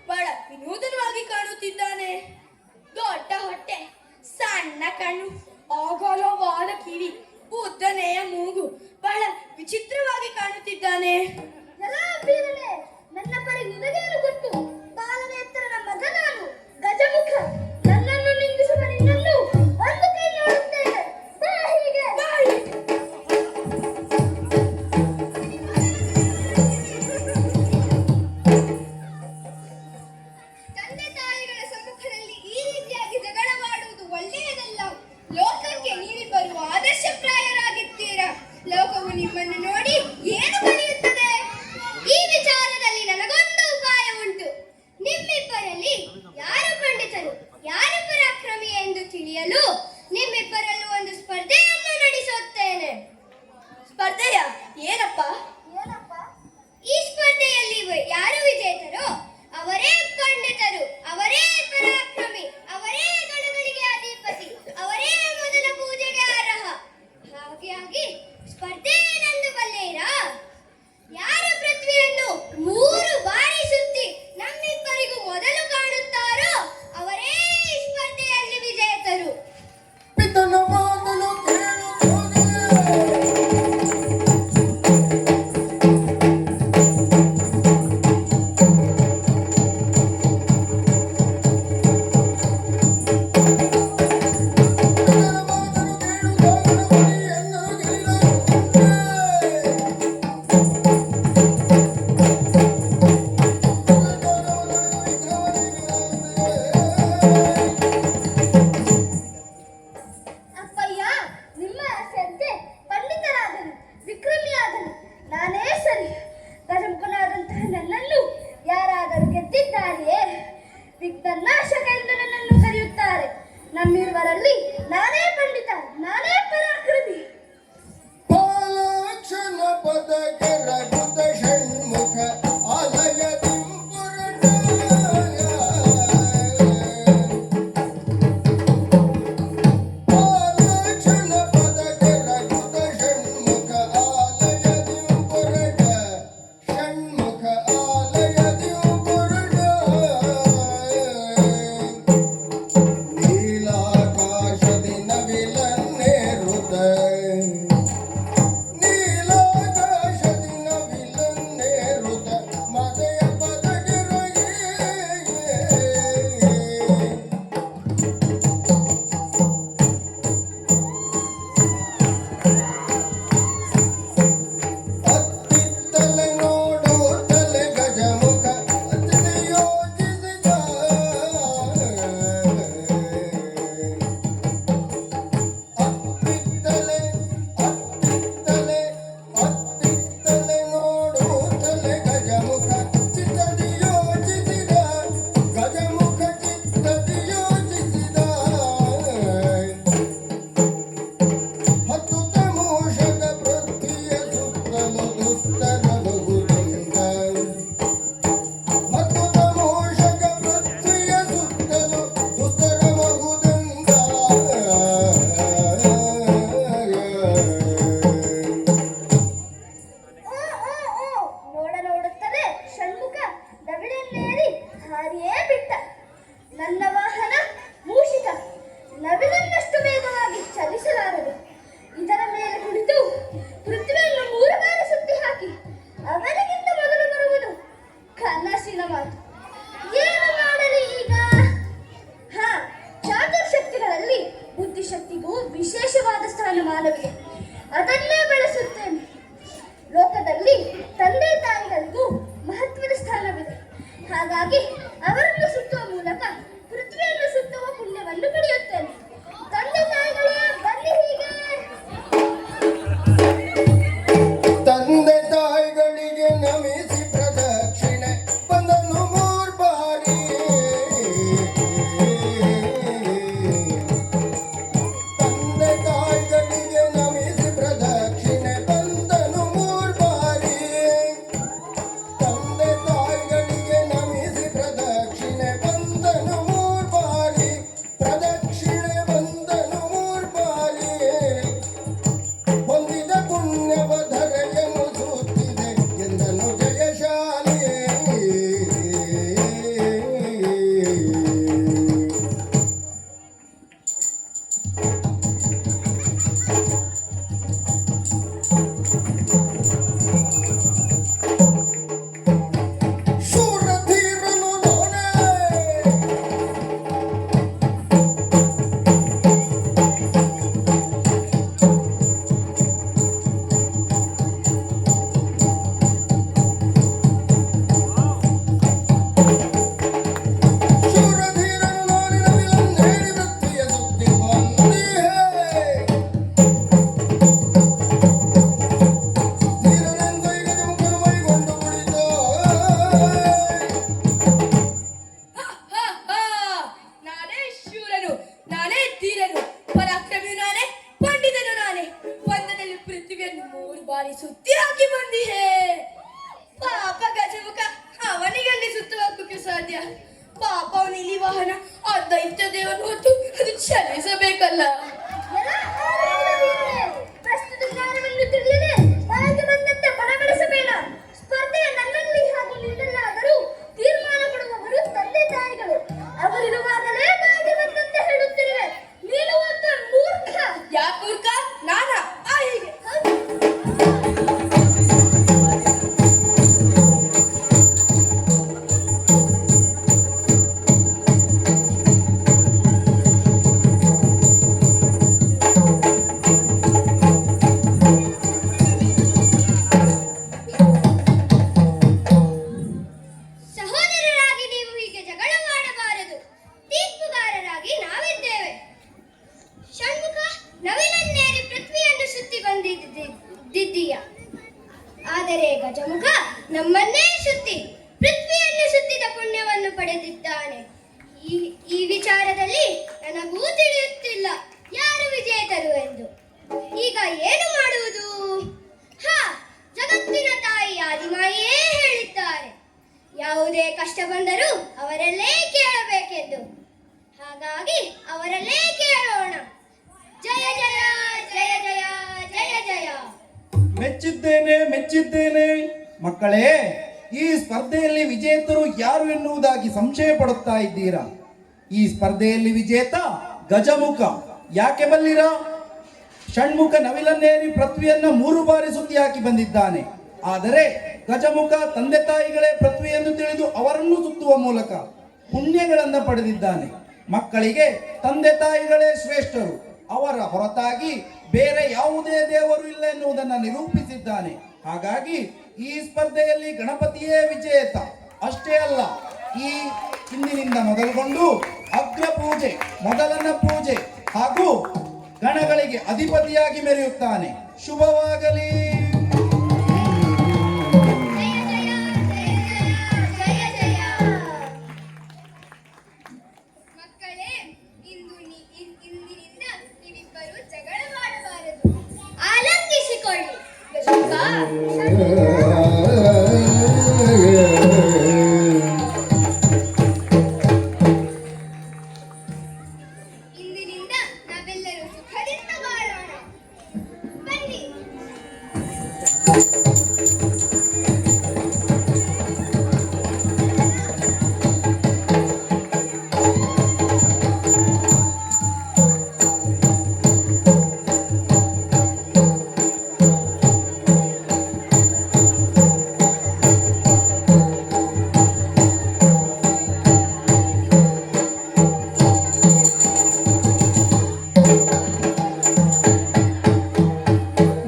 ಬಹಳ ವಿನೂತನವಾಗಿ ಕಾಣುತ್ತಿದ್ದಾನೆ. ದೊಡ್ಡ ಹೊಟ್ಟೆ, ಸಣ್ಣ ಕಣ್ಣು, ಅಗಲವಾದ ಕಿವಿ, ಉದ್ದನೆಯ ಮೂಗು, ಬಹಳ ವಿಚಿತ್ರವಾಗಿ ಕಾಣುತ್ತಿದ್ದಾನೆ. ನನ್ನ ಪರಿ ನಿನಗೇನು ಗೊತ್ತು? ಬಾಲದ ಎತ್ತರದ ಮಗ ನಾನು, ಗಜಮುಖ. ನನ್ನನ್ನು ನಿಂದಿಸುವ ನಿನ್ನನ್ನು ಒಂದು ಕೈ ನೋಡುತ್ತೇನೆ. ಬಾ ಹೀಗೆ. ತಂದೆ ತಾಯಿಗಳ ಸಮ್ಮುಖದಲ್ಲಿ ಈ ರೀತಿಯಾಗಿ ಜಗಳವಾಡುವುದು ಒಳ್ಳೆಯದಲ್ಲ. ಲೋಕಕ್ಕೆ ನೀವಿಬ್ಬರು ಆದರ್ಶಪ್ರಾಯರಾಗಿದ್ದೀರಾ. ಲೋಕವು ನಿಮ್ಮನ್ನು ನೋಡಿ ಏನು ಕಲಿಯುತ್ತದೆ? ಈ ವಿಚಾರದಲ್ಲಿ ನನಗೊಂದು ಉಪಾಯ ಉಂಟು. ನಿಮ್ಮಿಬ್ಬರಲ್ಲಿ ಯಾರು ಪಂಡಿತರು, ಯಾರು ಪರಾಕ್ರಮಿ ಎಂದು ತಿಳಿಯಲು ನಿಮ್ಮಿಬ್ಬರಲ್ಲೂ ಒಂದು ಸ್ಪರ್ಧೆಯನ್ನು ನಡೆಸುತ್ತೇನೆ. ಸ್ಪರ್ಧೆಯ ಏನಪ್ಪ? ಈ ಸ್ಪರ್ಧೆಯಲ್ಲಿ ಯಾರು ವಿಜೇತರೋ ಅವರೇ ಪಂಡಿತರು, ಅವರೇ ಪರಾಕ್ರಮಿ, ಅವರೇ ಗಣಗಳಿಗೆ ಅಧಿಪತಿ, ಅವರೇ ಮೊದಲ ಪೂಜೆಗೆ ಅರ್ಹ. ಹಾಗಾಗಿ ಸ್ಪರ್ಧೆ ಏನೆಂದು ಬಲ್ಲೆರಾ? ಯಾರು ಪೃಥ್ವಿಯನ್ನು 3 ಬಾರಿ ಸುತ್ತಿ ನಮ್ಮಿಬ್ಬರಿಗೂ ಮೊದಲು ಕಾಣುತ್ತಾರೋ ಅವರೇ ಈ ಸ್ಪರ್ಧೆಯಲ್ಲಿ ವಿಜೇತರು. ಪಿತನ ಮಾತನು ಕೇಳುತ್ತದೆ. ಅಪ್ಪಯ್ಯ, ನಿಮ್ಮ ಆಸೆಯಂತೆ ಪಂಡಿತರಾಗಲಿ, ವಿಕ್ರಮಿಯಾಗಲಿ ನಾನೇ ಸರಿ. ಗಜಮುಖನಾದಂತಹ ನನ್ನನ್ನು ಯಾರಾದರೂ ಗೆದ್ದಿದ್ದಾರೆಯೇ? ವಿಘ್ನನಾಶಕ ಎಂದು ನನ್ನನ್ನು ಕರೆಯುತ್ತಾರೆ. ನಮ್ಮಿರುವರಲ್ಲಿ ನಾನೇ ಪಂಡಿತ, ನಾನೇ ಪರಾಕ್ರಮಿ. ಪಾಲಾಕ್ಷಣ ಪದಕ್ಕೆ ರಘುತ ಷಣ್ಮುಖ ಆಲಯದಿ ಪುರಟ. ಪಾಲಾಕ್ಷಣ ಪದಕ್ಕೆ ರಘುತ ಷಣ್ಮುಖ ಆಲಯದಿ ಪುರಟ. ಷಣ್ಮುಖ ಆಲಯದಿ ಪುರಟ. ನೀಲಾಕಾಶದಿ ನವಿಲನ್ನೇರುತ. ನೀಲಾಕಾಶದಿ ನವಿಲನ್ನೇರುತ ಮದಯ ಪದಗಿರಗೆ. ಅತ್ತಿತ್ತಲೆ ನೋಡು ತಲೆ ಗಜಮುಖ ಅತಿಥಿ ಯೋಚಿಸಿದ. ಅತ್ತಿತ್ತಲೆ ಅತ್ತಿತ್ತಲೆ ಅತ್ತಿತ್ತಲೆ ನೋಡು ತಲೆ ಗಜಮುಖ ಚಿತ್ತದಿ ಯೋಚಿಸಿದ. ಗಜಮುಖ ಚಿತ್ತದಿ ಯೋಚಿಸಿದ. ಹತ್ತುತ ಮೂಷಕ ಪೃಥ್ವಿಯ ಸುತ್ತಲು ದುಸ್ತರ ಬಹುದಂಗ. ಹತ್ತುತ ಮೂಷಕ ಪೃಥ್ವಿಯ ಸುತ್ತಲು ದುಸ್ತರ ಬಹುದಂಗ. ನೋಡುತ್ತದೆ ಷಣ್ಮುಖ ನವಿಲನ್ನೇರಿ ಹಾರಿಯೇ ಬಿಟ್ಟ. ನನ್ನ ವಾಹನ ಮೂಷಿಕ ನವಿಲನ್ನಷ್ಟು ವೇಗವಾಗಿ ಚಲಿಸಲಾರದು. ಇದರ ಮೇಲೆ ಕುಳಿತು ಪೃಥ್ವಿಯನ್ನು 3 ಬಾರಿ ಸುತ್ತಿ ಹಾಕಿ ಅವರಿಗಿಂತ ಮೊದಲು ಬರುವುದು ಕನಸಿನ ಮಾತು. ಏನು ಮಾಡಲಿ ಈಗ? ಚಾತುರ್ಶಕ್ತಿಗಳಲ್ಲಿ ಬುದ್ಧಿಶಕ್ತಿಗೂ ವಿಶೇಷವಾದ ಸ್ಥಾನಮಾನವಿದೆ. ಅದನ್ನೇ ಬಳಸುತ್ತೇನೆ. ಲೋಕದಲ್ಲಿ ತಂದೆ ತಾಯಿಗಳಿಗೂ ಮಹತ್ವದ ಸ್ಥಾನವಿದೆ. ಹಾಗಾಗಿ ಅವರನ್ನು ಸುತ್ತುವ ಮೂಲಕ ಪೃಥ್ವಿಯನ್ನು ಸುತ್ತುವ ಪುಣ್ಯವನ್ನು ಪಡೆಯುತ್ತೇನೆ. ತಂದೆ ತಾಯಿಗಳೇ ಬನ್ನಿ ಹೀಗೆ. ತಂದೆ ತಾಯಿಗಳಿಗೆ ನಮಿಸಿ ಪ್ರದಕ್ಷಿಣೆ ಬಂದನು 3 ಬಾರಿ. ತಂದೆ ತಾಯಿಗಳಿಗೆ ನಮಿಸಿ ಪ್ರದಕ್ಷಿಣೆ ಬಂದನು 3 ಬಾರಿ. ತಂದೆ ತಾಯಿಗಳಿಗೆ ನಮಿಸಿ ಪ್ರದಕ್ಷಿಣೆ ಬಂದನು ಈ ವಿಚಾರದಲ್ಲಿ ನನಗೂ ತಿಳಿಯುತ್ತಿಲ್ಲ ಯಾರು ವಿಜೇತರು ಎಂದು. ಈಗ ಏನು ಮಾಡುವುದು? ಹಾ, ಜಗತ್ತಿನ ತಾಯಿ ಆದಿಮಾಯೇ ಹೇಳಿದ್ದಾರೆ, ಯಾವುದೇ ಕಷ್ಟ ಬಂದರೂ ಅವರಲ್ಲೇ ಕೇಳಬೇಕೆಂದು. ಹಾಗಾಗಿ ಅವರಲ್ಲೇ ಕೇಳೋಣ. ಜಯ ಜಯ ಜಯ ಜಯ ಜಯ ಜಯ. ಮೆಚ್ಚಿದ್ದೇನೆ ಮೆಚ್ಚಿದ್ದೇನೆ. ಮಕ್ಕಳೇ, ಈ ಸ್ಪರ್ಧೆಯಲ್ಲಿ ವಿಜೇತರು ಯಾರು ಎನ್ನುವುದಾಗಿ ಸಂಶಯ ಪಡುತ್ತಾ ಇದ್ದೀರಾ? ಈ ಸ್ಪರ್ಧೆಯಲ್ಲಿ ವಿಜೇತ ಗಜಮುಖ. ಯಾಕೆ ಬಲ್ಲಿರ? ಷಣ್ಮುಖ ನವಿಲನ್ನೇರಿ ಪೃಥ್ವಿಯನ್ನ 3 ಬಾರಿ ಸುತ್ತಿ ಹಾಕಿ ಬಂದಿದ್ದಾನೆ. ಆದರೆ ಗಜಮುಖ ತಂದೆ ತಾಯಿಗಳೇ ಪೃಥ್ವಿಯನ್ನು ತಿಳಿದು ಅವರನ್ನು ಸುತ್ತುವ ಮೂಲಕ ಪುಣ್ಯಗಳನ್ನ ಪಡೆದಿದ್ದಾನೆ. ಮಕ್ಕಳಿಗೆ ತಂದೆ ತಾಯಿಗಳೇ ಶ್ರೇಷ್ಠರು, ಅವರ ಹೊರತಾಗಿ ಬೇರೆ ಯಾವುದೇ ದೇವರು ಇಲ್ಲ ಎನ್ನುವುದನ್ನು ನಿರೂಪಿಸಿದ್ದಾನೆ. ಹಾಗಾಗಿ ಈ ಸ್ಪರ್ಧೆಯಲ್ಲಿ ಗಣಪತಿಯೇ ವಿಜೇತ. ಅಷ್ಟೇ ಅಲ್ಲ, ಈ ಇಂದಿನಿಂದ ಮೊದಲುಗೊಂಡು ಅಗ್ರ ಪೂಜೆ, ಮೊದಲನ ಪೂಜೆ ಹಾಗೂ ಗಣಗಳಿಗೆ ಅಧಿಪತಿಯಾಗಿ ಮೆರೆಯುತ್ತಾನೆ. ಶುಭವಾಗಲಿ. ಮಕ್ಕಳೇ, ಇಂದಿನಿಂದ ನೀವಿಬ್ಬರು ಜಗಳ ಮಾಡಬಾರದು. ಆಲಂಗಿಸಿಕೊಳ್ಳಿ. ಇಂದಿನಿಂದ ನಾವೆಲ್ಲರೂ ಸುಖದಿಂದ ಬಾಳೋಣ. ಬನ್ನಿ.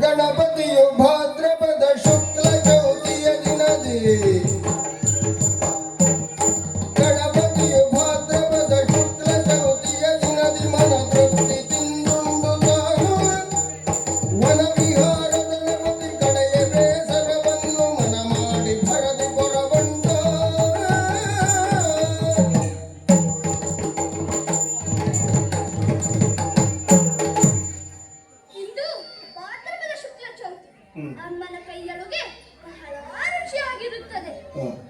ಗಣಪತಿಯು ಭಾದ್ರಪದ ಶುಕ್ಲ ಚೌತಿಯ ದಿನದಿ ಗಣಪತಿಯು ಭಾದ್ರಪದ ಶುಕ್ಲ ಚೌತಿಯ ದಿನದಿ ಮನ ತೃಪ್ತಿ ತಿಂದುಂಡು ತಾನು ವನ ವಿಹಾರದ ಗಣಪತಿ ಕಡೆಯ ಬೇಸರವನ್ನು ಮನ ಮಾಡಿ ಭರದಿ ಹೊರಬಂದ. ಇಂದು ಭಾದ್ರಪದ ಶುಕ್ಲ ಚೌತಿ. ಅಮ್ಮನ ಕೈಯೊಳಗೆ ಬಹಳ ರುಚಿಯಾಗಿರುತ್ತದೆ.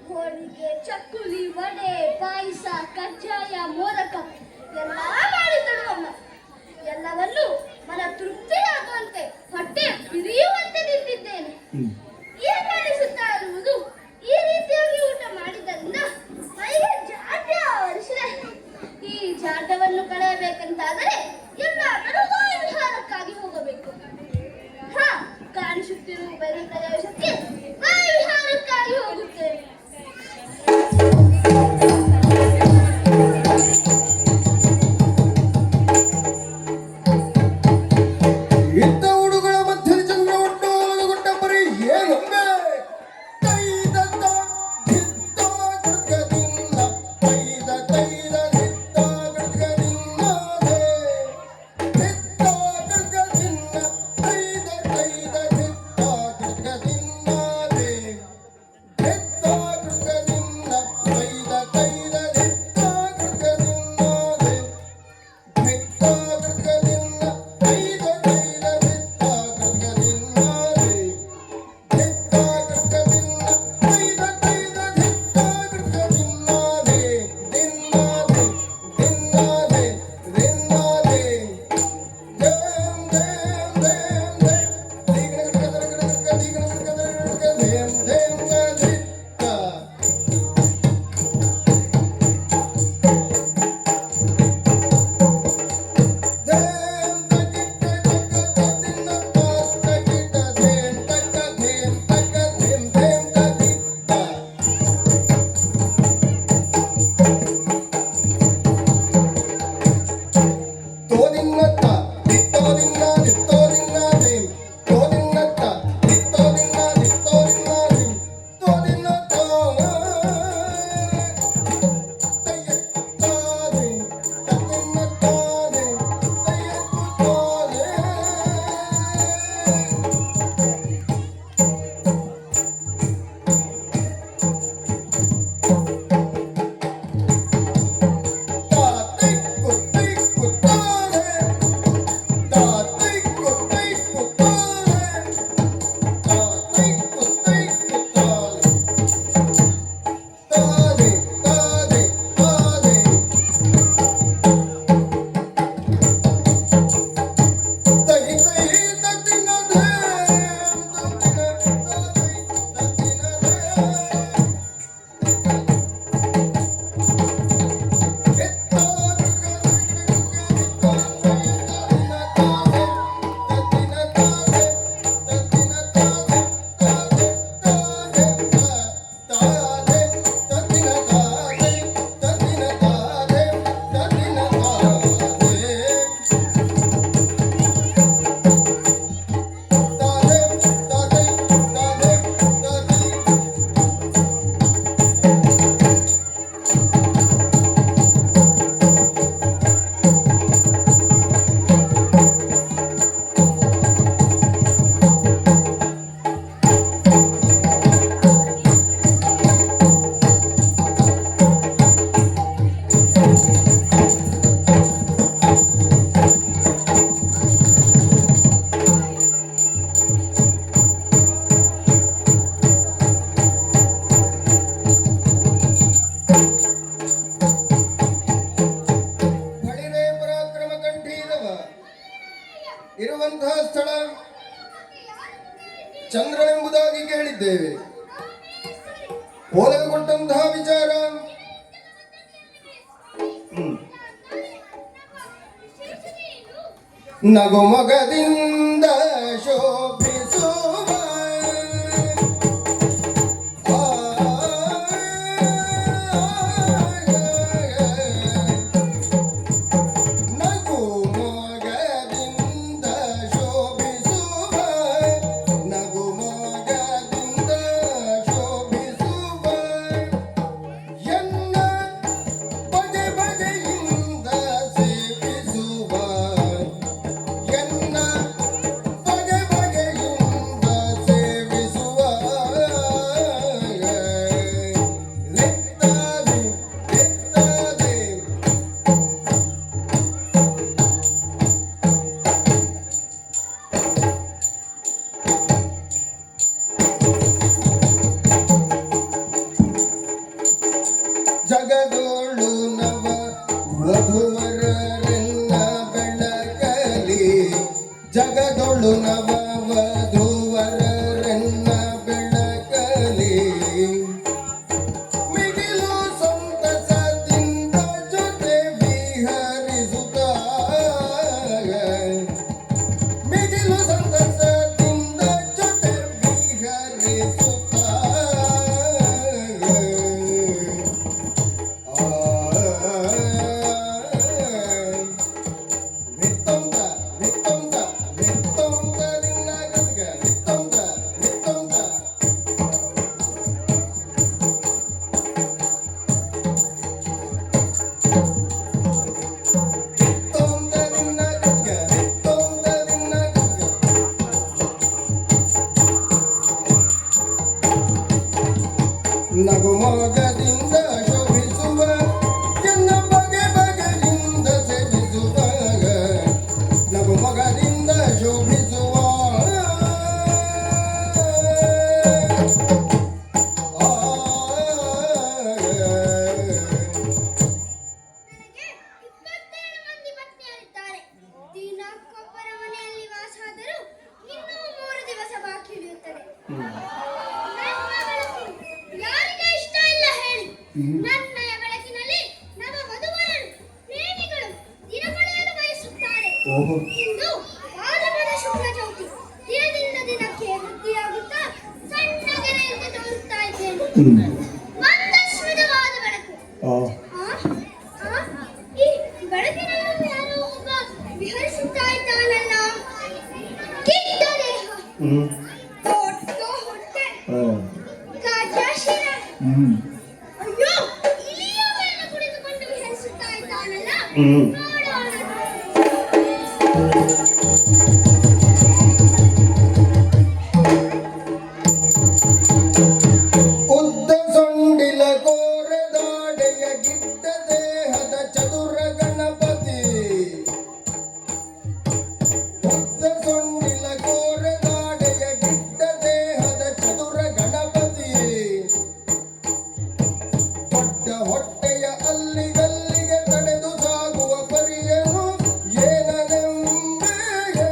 ಹೋಳಿಗೆ, ಚಕ್ಕುಲಿ, ವಡೆ, ಪಾಯಸ, ಕಜ್ಜಾಯ, ಮೋದಕ ಎಲ್ಲ ಮಾಡಿದಳು ಅಮ್ಮ. ಎಲ್ಲವನ್ನು ಮನ ತೃಪ್ತಿಯಾಗುವಂತೆ, ಹೊಟ್ಟೆ ಬಿರಿಯುವಂತೆ ನಿಂತಿದ್ದೇನೆ. ಏನ್ ಮಾಡಿಸುತ್ತಾ ಇರುವುದು? ಈ ರೀತಿಯಾಗಿ ಊಟ ಮಾಡಿದ್ದರಿಂದ ಮೈಗೆ ಜಾಡ್ಯ ಆವರಿಸಿದೆ. ಈ ಜಾಡ್ಯವನ್ನು ಕಳೆಯಬೇಕಂತಾದರೆ ಎಲ್ಲಾದರೂ ವಾಯು ವಿಹಾರಕ್ಕಾಗಿ ಹೋಗಬೇಕು. ಹಾ, ಕಾಣಿಸುತ್ತಿರುವ ಬಯಲು ಪ್ರದೇಶಕ್ಕೆ ವಾಯು ವಿಹಾರಕ್ಕಾಗಿ ಹೋಗುತ್ತೇವೆ. ಇದ್ದ ಹುಡುಗಳ ಮಧ್ಯದ ಚಂದ್ರ ಒಟ್ಟು ಇದ್ದೇವೆ. ಓಲೆಗೆ ಕೊಟ್ಟಂತಹ ವಿಚಾರ ನಗುಮೊಗದಿಂದ ಶೋಭಿಸುವ ನಗುಮೊಗದಿಂದ ಶೋಭಿಸುವ ನಗುಮೊಗದಿಂದ ಶೋಭಿಸುವ ಎನ್ನ ಬಗೆ ಬಗೆಯಿಂದ ಸೇವಿಸುವ ಎನ್ನ ಬಗೆ ಬಗೆಯಿಂದ ಸೇವಿಸುವ ಲೆತ್ತಾದೆ ಲೆತ್ತಾದೆ ಜಗದೋಳು ನವ ವಧುವರರೆಲ್ಲ ಬೆಳಕಲಿ ಜಗದೊಳು ನವ ವಧುವರರೆಲ್ಲ ಬೆಳಕಲಿ ಮಿಗಿಲು ಸಂತಸದಿಂದ ಜೊತೆ ವಿಹರಿಸುತ್ತ ಮಿಗಿಲು ಸಂತಸದಿಂದ ಜೊತೆ ವಿಹರಿಸುತ್ತ ನಗುಮೊಗದಿಂದ ಶೋಭಿಸುವ ಎನ್ನ ಬಗೆ ಬಗೆಯಿಂದ ಸೇವಿಸುವ ನಗುಮೊಗದಿಂದ ಶೋಭಿಸುವ ನನಗೆ 27 ಮಂದಿ ಪತ್ನಿಯರಿದ್ದಾರೆ. ದಿನಕ್ಕೊಬ್ಬರ ಮನೆಯಲ್ಲಿ ವಾಸ ಆದರೂ ಇನ್ನೂ 3 ದಿವಸ ಬಾಕಿ ಉಳಿಯುತ್ತದೆ. ನನ್ನ ಬೆಳಕು ಯಾರಿಗೆ ಇಷ್ಟ ಇಲ್ಲ ಹೇಳಿ? ನನ್ನಯ ಬೆಳಕಿನಲ್ಲಿ ನವ ವಧುವರರು ಪ್ರೇಮಿಗಳು ದಿನ ಕಳೆಯಲು ಬಯಸುತ್ತಾರೆ. ಓಹೋ ಇಂದು ಭಾದ್ರಪದ ಶುಕ್ಲ ಚೌತಿ. ದಿನದಿಂದ ದಿನಕ್ಕೆ ವೃದ್ಧಿಯಾಗುತ್ತಾ ಸಣ್ಣಗೆರೆಯಂತೆ ತೋರುತ್ತಾ ಇದ್ದೇನೆ. ಮಂದಸ್ಮಿತವಾದ ಬೆಳಕು. ಆ? ಈ ಬೆಳಕಿನಲ್ಲಿ ಯಾರೋ ಒಬ್ಬ ವಿಹರಿಸುತ್ತಾ ಇದ್ದಾನಲ್ಲ. ಕಿತ್ತ ದೇಹ, ದೊಡ್ಡ ಹೊಟ್ಟೆ, ಗಡ್ಡ ಶಿರ. ಅಯ್ಯೋ, ಇಲಿಯ ಮೇಲೆ ಕುಳಿತುಕೊಂಡು ವಿಹರಿಸುತ್ತಾ ಇದ್ದಾನಲ್ಲ. ನೋಡೋಣ. ಉದ್ದ ಸೊಂಡಿಲ ಕೋರೆದಾಡೆಯ ಗಿಡ್ಡ ದೇಹದ ಚದುರ ಗಣಪತಿ ಉದ್ದ ಸೊಂಡಿಲ ಕೋರೆದಾಡೆಯ ಗಿಡ್ಡ ದೇಹದ ಚದುರ ಗಣಪತಿ ದೊಡ್ಡ ಹೊಟ್ಟೆಯ ಅಲ್ಲಿಗಲ್ಲಿಗೆ ತಡೆದು ಸಾಗುವ ಪರಿಯನು ಏನನೆಂಬೆಯೇ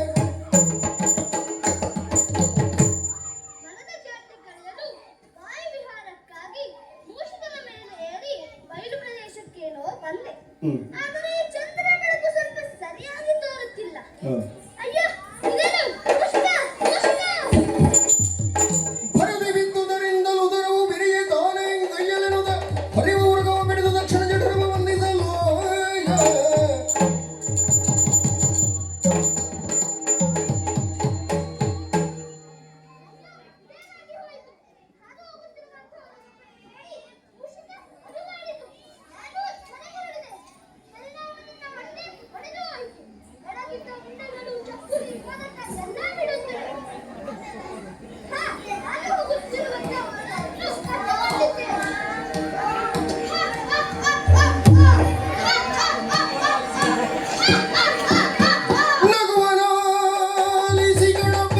ಮನದ ಜಾತಿ ಕಳೆಯಲು ವಾಯು ವಿಹಾರಕ್ಕಾಗಿ ಮೂಷಿಕದ ಮೇಲೆ ಏರಿ ಬಯಲು ಪ್ರದೇಶಕ್ಕೇನೋ ಬಂದೆ. ಆದರೆ ಚಂದ್ರ ಬೆಳಕು ಸ್ವಲ್ಪ ಸರಿಯಾಗಿ ತೋರುತ್ತಿಲ್ಲ. ಅಯ್ಯೋ, ಇದೇನು? ಮೂಷಿಕ, ಮೂಷಿಕ! ಭರದಿ ಬಿದ್ದುದರಿಂದಲೂ ಉದರವು ಬಿರಿಯ ತಾನೇ ಕೈಯಲೆನುದ ಹರಿವು ವರ್ಗವ ಬಿಡಿದು ದಕ್ಷಿಣ ಜಠರವು ವಂದಿಸಲು ಏನಾಗಿ ಹೋಯಿತು? ಹಾದು ಹೋಗುತ್ತಿರುವಂಥ ಹೇಳಿ, ಮೂಷಿಕ ಅದು ಮಾಡಿತು. ನಾನು ಮನೆಗೆ ಹೊರಡಿದೆ. ಪರಿಣಾಮದಿಂದ ಹೊಟ್ಟೆ ಒಡೆದು ಹೋಯಿತು. ಬೆಳಗಿದ್ದ ಉಂಡೆಗಳು ಚಕ್ಕುಲಿ ಪದಕ ಎಲ್ಲ ಬಿಡುತ್ತವೆ. ನಾನು ಹೋಗುತ್ತಿರುವಂಥ ಹೊರಡನ್ನು ಕಟ್ಟಿಕೊಂಡಿದ್ದೇನೆ. ನಗುವನಾಲಿಸಿ ಗಣಪ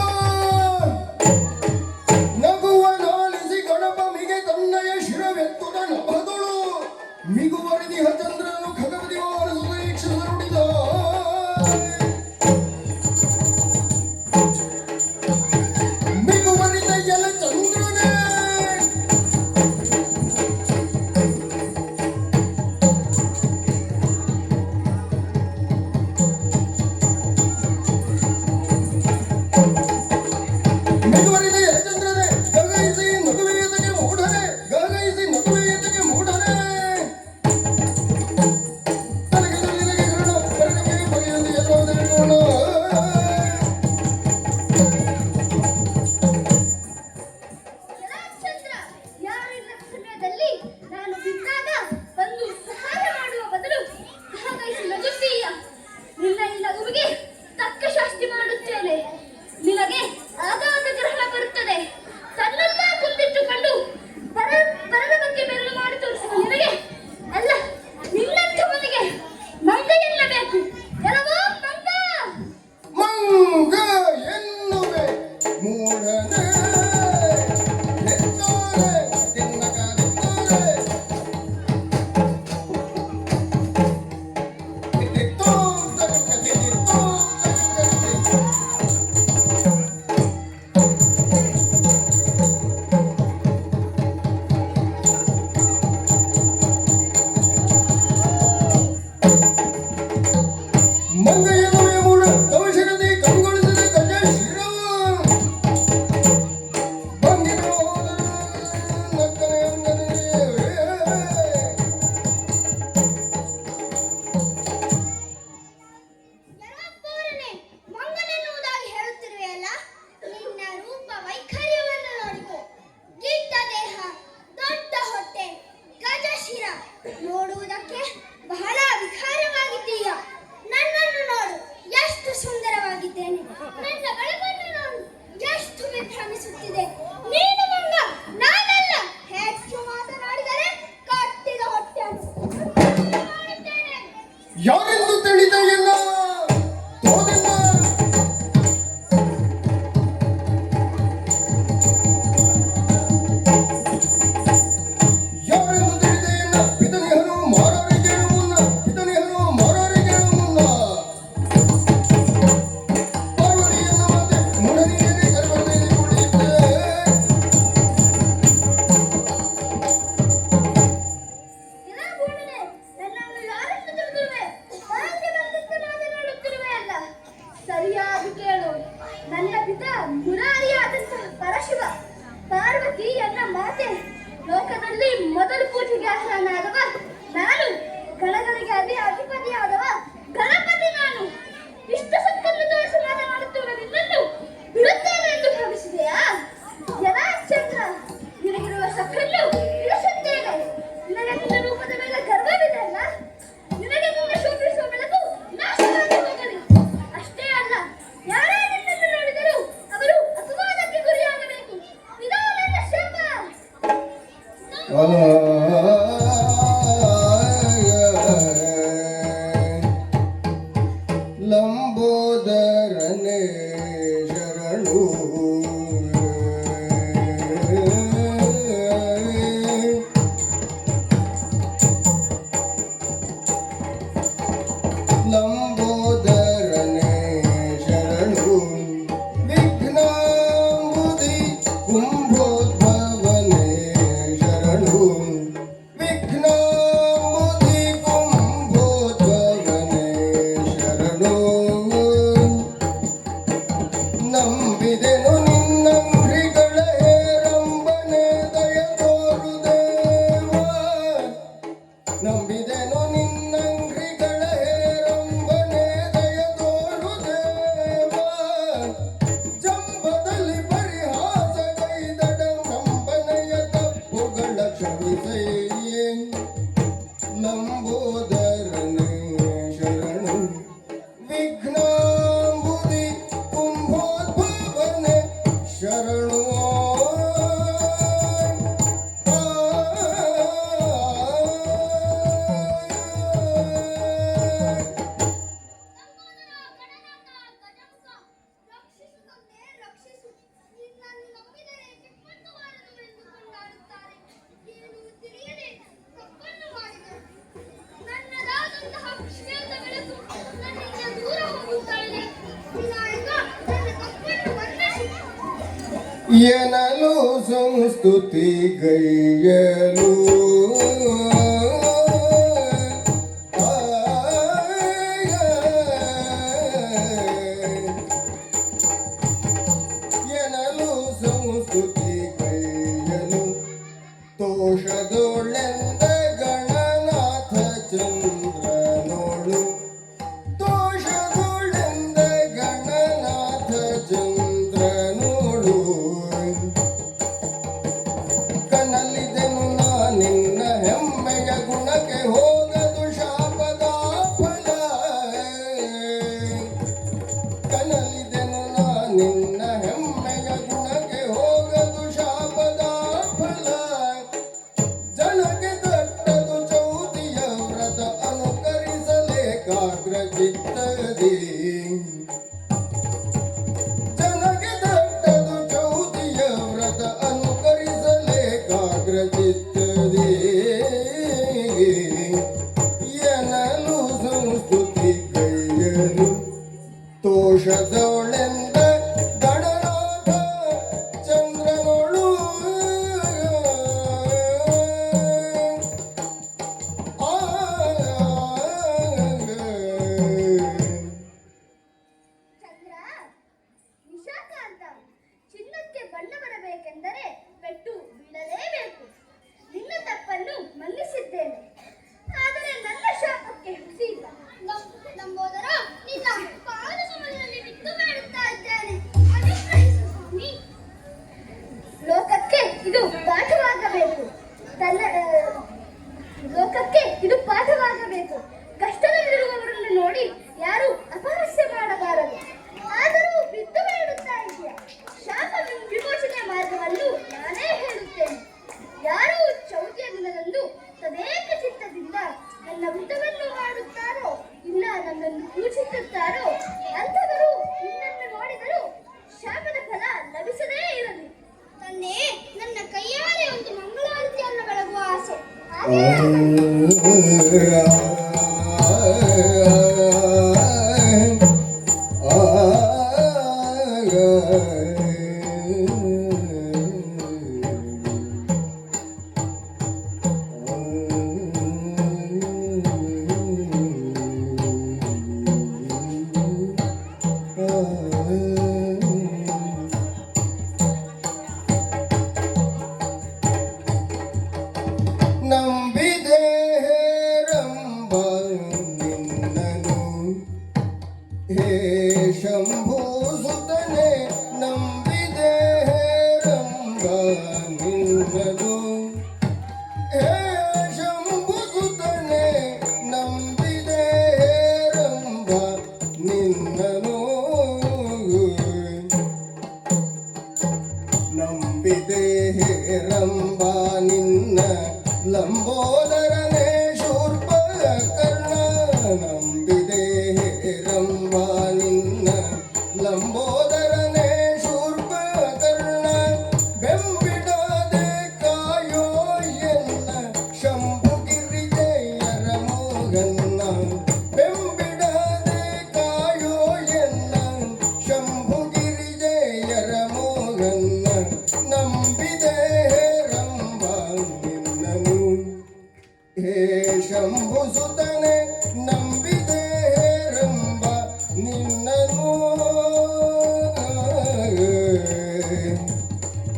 ನಗುವನಾಲಿಸಿ ಗಣಪ ಮಿಗೆ ತನ್ನಯ ಶಿರವೆತ್ತುದ ನಭದೊಳು ಮಿಗುವರಿದಿಹ ಚಂದ್ರನು ಖಗವದಿ ಸುರೇಕ್ಷ ನುಡಿದ ಮಿಗುವರಿದ ಎಲ ಚಂದ್ರನೇ ನೋಡುವುದಕ್ಕೆ ಬಹಳ ವಿಕಾರವಾಗಿದ್ದೀಯ. ನನ್ನನ್ನು ನೋಡು, ಎಷ್ಟು ಸುಂದರವಾಗಿದ್ದೇನೆ. ನನ್ನ ಬೆಳಕನ್ನು ನೋಡು, ಎಷ್ಟು ವಿಭ್ರಮಿಸುತ್ತಿದೆ. ನೀನು ಮಂಗ, ನಾನಲ್ಲ. ಹೆಚ್ಚು ಮಾತನಾಡಿದರೆ ಕಟ್ಟಿದ ಹೊಟ್ಟೆಯನ್ನು ಮಾಡುತ್ತೇನೆ. ಯಾರೆಂದು ತಿಳಿದೆಯಲ್ಲ ತೋರಲ್ಲ. ಯಾರೆಂದು ತಿಳಿದೆಯಲ್ಲ ಪಿತನಿಹನು ಮಾರೋರಿಗೆ ಮುನ್ನ, ಪಿತನಿಹನು ಮಾರೋರಿಗೆ ಮುನ್ನ. ಪಾರ್ವತಿಯನ್ನು ಮತ್ತೆ ಮುಡನಿಯರೆ ಗರ್ಭದಲ್ಲಿ ಕುಳಿತೆ. ದಿನಗೂಡಲೇ ನನ್ನನ್ನು ಯಾರೆಂದು ತಿಳಿದಿರುವೆ? ಹೊರಗೆ ಬಂದದ್ದು ಮಾತನಾಡುತ್ತಿರುವೆ ಅಲ್ಲ. ಸರಿಯಾಗಿ ಕೇಳು. ನನ್ನ ಪಿತ ಮುರಾರಿಯಾದಂತಹ ಪರಶಿವ, ಪಾರ್ವತಿ ಎನ್ನ ಮಾತೆ, ಲೋಕದಲ್ಲಿ ಮೊದಲು ಪೂಜೆಗೆ ಅರ್ಹನಾದವ ನಾನು, ಗಣಗಳಿಗೆ ಅಧಿಪತಿಯಾದವ ಗಣಪತಿ ನಾನು. ಇಷ್ಟು ಸೊಕ್ಕನ್ನು ತೋರಿಸಿ ಮಾತನಾಡುತ್ತಿರುವ ನಿನ್ನನ್ನು ಬಿಡುತ್ತೇನೆ ಎಂದು ಭಾವಿಸಿದೆಯಾ? ಜನಾಚಂದ್ರ, ನಿನಗಿರುವ ಸೊಕ್ಕನ್ನು ಇಳಿಸುತ್ತೇನೆ. ನಿನಗೆ ನಿನ್ನ ರೂಪದ ಮೇಲೆ ಗರ್ವವಿದೆ ಅಲ್ಲ? ನಿನಗೆ ನಿನ್ನ ಶೋಭಿಸುವ ಬೆಳಕು ನಾಶವಾಗಿ ಹೋಗಲಿ. ಅಷ್ಟೇ ಅಲ್ಲ, ಯಾರೇ ನಿನ್ನನ್ನು ನೋಡಿದರೂ ಅವರು ಅಪವಾದಕ್ಕೆ ಗುರಿಯಾಗಬೇಕು. ಇದೋ ನನ್ನ ಶಾಪ. ಲಂಬೋದರನೆ ಶರಣು. ಲಂಬೋದರನೆ ಶರಣು. ವಿಘ್ನಾಂಬುಧಿ ಕುಂಭೋದ್ಭವನೆ ಶರಣು. ವಿಘ್ನಾಂಬುಧಿ ಕುಂಭೋದ್ಭವನೆ ಶರಣು. ನಂಬಿದೆನು ನಿನ್ನಂಗ್ರಿಗಳ ಹೇರಂಬನೆ ದಯ ತೋರು ದೇವ. ನಂಬಿದೆನು ನಿನ್ನಂಗ್ರಿಗಳ ಹೇರಂಬನೆ ದಯ ತೋರು ದೇವ. ಜಂಬದಲ್ಲಿ ಪರಿಹಾಸ ಕೈದಡ ನಂಬನೆಯ ತಪ್ಪುಗಳ ಕ್ಷಮಿಸೆಯೇ. ಲಂಬೋದರನೆ ಶರಣು. ವಿಘ್ನಾಂಬುಧಿ ಕುಂಭೋದ್ಭವನೆ ಶರಣು. ರಕ್ಷಿಸು, ನಿನ್ನನ್ನು ನಂಬಿದರೆ ವಿಪತ್ತುಬಾರದು ಎಂದು ಕೊಂಡಾಡುತ್ತಾರೆ. ಏನು ತಿಳಿಯದೆ ತಪ್ಪನ್ನು ಮಾಡಿದರು. ನನ್ನದಾದಂತಹ ಶ್ವೇತ ಬೆಳಕು ನನ್ನಿಂದ ದೂರ ಹೋಗುತ್ತಾಳೆ. ವಿನಾಯಕ, ನನ್ನ ತಪ್ಪನ್ನು ಮನ್ನಿಸು. ಎನಲು ಸಂಸ್ತುತಿ ಗೈಯಲು. ಎನಲು ಸಂಸ್ತುತಿ ಗೈಯಲು. ದೋಷದೊಳೆಂದ ಗಣನಾಥ ಚಂದ್ರನೋಳು. ದೋಷದೊಳೆಂದ ಗಣನಾಥ ಚಂದ್ರನೋಳು. ಕನಲಿದೆನು ನಾನಿನ್ನ ಹೆಮ್ಮೆಯ ಗುಣಕ್ಕೆ ಹೋಗದು ಶಾಪದ ಫಲ. ಕನಲಿದೆನು ನಾನಿನ್ನ ಹೆಮ್ಮೆಯ ಗುಣಕ್ಕೆ ಹೋಗದು ಶಾಪದ ಫಲ. ಜನಗೆ ತಟ್ಟದು ಚೌತಿಯ ವ್ರತ ಅನುಕರಿಸಲೇಕಾಗ್ರ ಚಿತ್ತದಿ. ಜನಗೆ ತಟ್ಟದು ಚೌತಿಯ ವ್ರತ ಅನುಕರಿಸಲೇಕಾಗ್ರ ಚಿತ್ತದಿ. ಎನಲು ಸಂಸ್ತುತಿ ಕೈಯಲು. ತೋಷದೊಳೆಂದ ಗಣನಾಥ ಚಂದ್ರನೋಳು. ಲೋಕಕ್ಕೆ ಇದು ಪಾಠವಾಗಬೇಕು. ಕಷ್ಟದಲ್ಲಿರುವವರನ್ನು ನೋಡಿ ಯಾರು ಅಪಹಾಸ್ಯ ಮಾಡಬಾರದು. ಆದರೂ ಬಿದ್ದು ಬೇಡುತ್ತಾ ಇದೆಯಾ? ಶಾಪ ವಿಮೋಚನೆಯ ಮಾರ್ಗವನ್ನು ನಾನೇ ಹೇಳುತ್ತೇನೆ. ಯಾರು ಚೌತಿಯ ದಿನದಂದು ತದೇಕ ಚಿತ್ತದಿಂದ ನನ್ನ ವೃತವನ್ನು ಮಾಡುತ್ತಾರೋ, ಇಲ್ಲ ನನ್ನನ್ನು ಪೂಜಿಸುತ್ತಾರೋ, ಅಂಥವರು ನಿನ್ನನ್ನು ನೋಡಿದರೂ ಶಾಪದ ಫಲ ಲಭಿಸದೇ ಇರಲಿ. ತಂದೆ, ನನ್ನ ಕೈಯಾರೆ ಒಂದು ಮಂಗಳಾರತಿಯನ್ನು ಬೆಳಗುವ ಆಸೆ. ನಂಬಿದೆ ರಂಬ ನಿನ್ನನು, ಹೇ ಶಂಭು ಸುತನೆ ನಂಬಿದೆ ರಂಬ ನಿನ್ನನು, ಹೇ ಶಂಭು ಸುತನೆ ನಂಬಿದೆ ರಂಬ ನಿನ್ನನು, ನಂಬಿದೆ ರಂಬ ನಿನ್ನ ಲಂಬೋದರನೇ ಶೂರ್ಪಕರ್ಣ, ನಂಬಿದೆ ರಂಬ ನಿನ್ನ ಲಂಬೋದರನೇ ಶೂರ್ಪಕರ್ಣ, ಬೆಂಬಿಡದೆ ಕಾಯೋ ಎನ್ನ ಶಂಭುಗಿರಿಜಯರ ಮೋಗನ್ನ, ಬೆಂಬಿಡದೆ ಕಾಯೋ ಎನ್ನ ಶಂಭುಗಿರಿಜಯರ ಮೋಗನ್ನ, ನಂಬಿದೆ ರಂಬ ನಿನ್ನನು, ಹೇ ಶಂಭು ಸುತನೆ ನಂಬಿದೆ ರಂಬ ನಿನ್ನನು,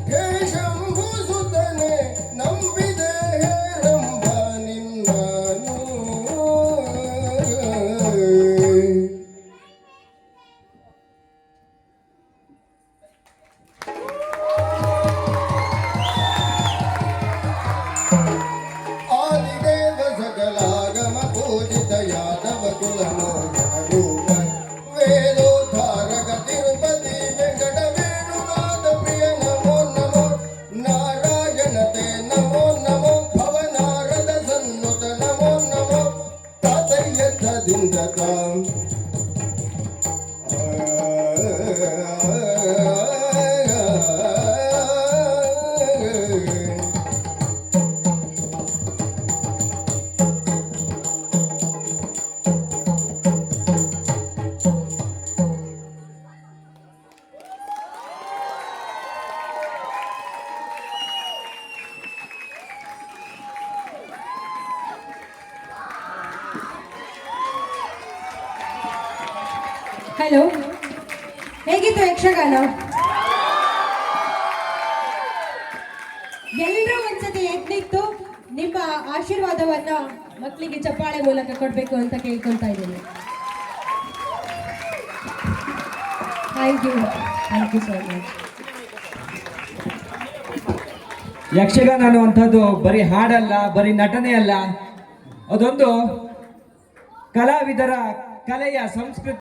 ಹೇ ಶಂಭು ಸುತನೆ ನಂಬಿದೆ ರಂಬ ನಿನ್ನನು. ಆದಿದೇವ ಸಕಲಾಗಮ ಪೂಜಿತ ಯಾದವ ಕುಲ ಮೋಹನ ರೂಪ, ವೇದೋದ್ಧಾರಕ ತಿರುಪತಿ ವೆಂಕಟ ವೇಣುನಾಥ ಪ್ರಿಯ ನಮೋ ನಮೋ, ನಾರಾಯಣತೆ ನಮೋ ನಮೋ, ಭವನಾರದ ಸನ್ನುತ ನಮೋ ನಮೋ, ತಾತಯ್ಯದಿಂದ ತಾಂ ಹಲೋ, ಹೇಗಿತ್ತು ಯಕ್ಷಗಾನ? ಎಲ್ಲರೂ ಒಂದ್ಸತಿ ಎದ್ನಿತ್ತು ನಿಮ್ಮ ಆಶೀರ್ವಾದವನ್ನ ಮಕ್ಕಳಿಗೆ ಚಪ್ಪಾಳೆ ಮೂಲಕ ಕೊಡ್ಬೇಕು ಅಂತ ಕೇಳ್ಕೊಳ್ತಾ ಇದ್ದೀನಿ. Thank you so much. Yakshagana ಅನ್ನುವಂಥದ್ದು ಬರೀ ಹಾಡಲ್ಲ, ಬರೀ ನಟನೆ ಅಲ್ಲ, ಅದೊಂದು ಕಲಾವಿದರ ಕಲೆಯ ಸಂಸ್ಕೃತಿ.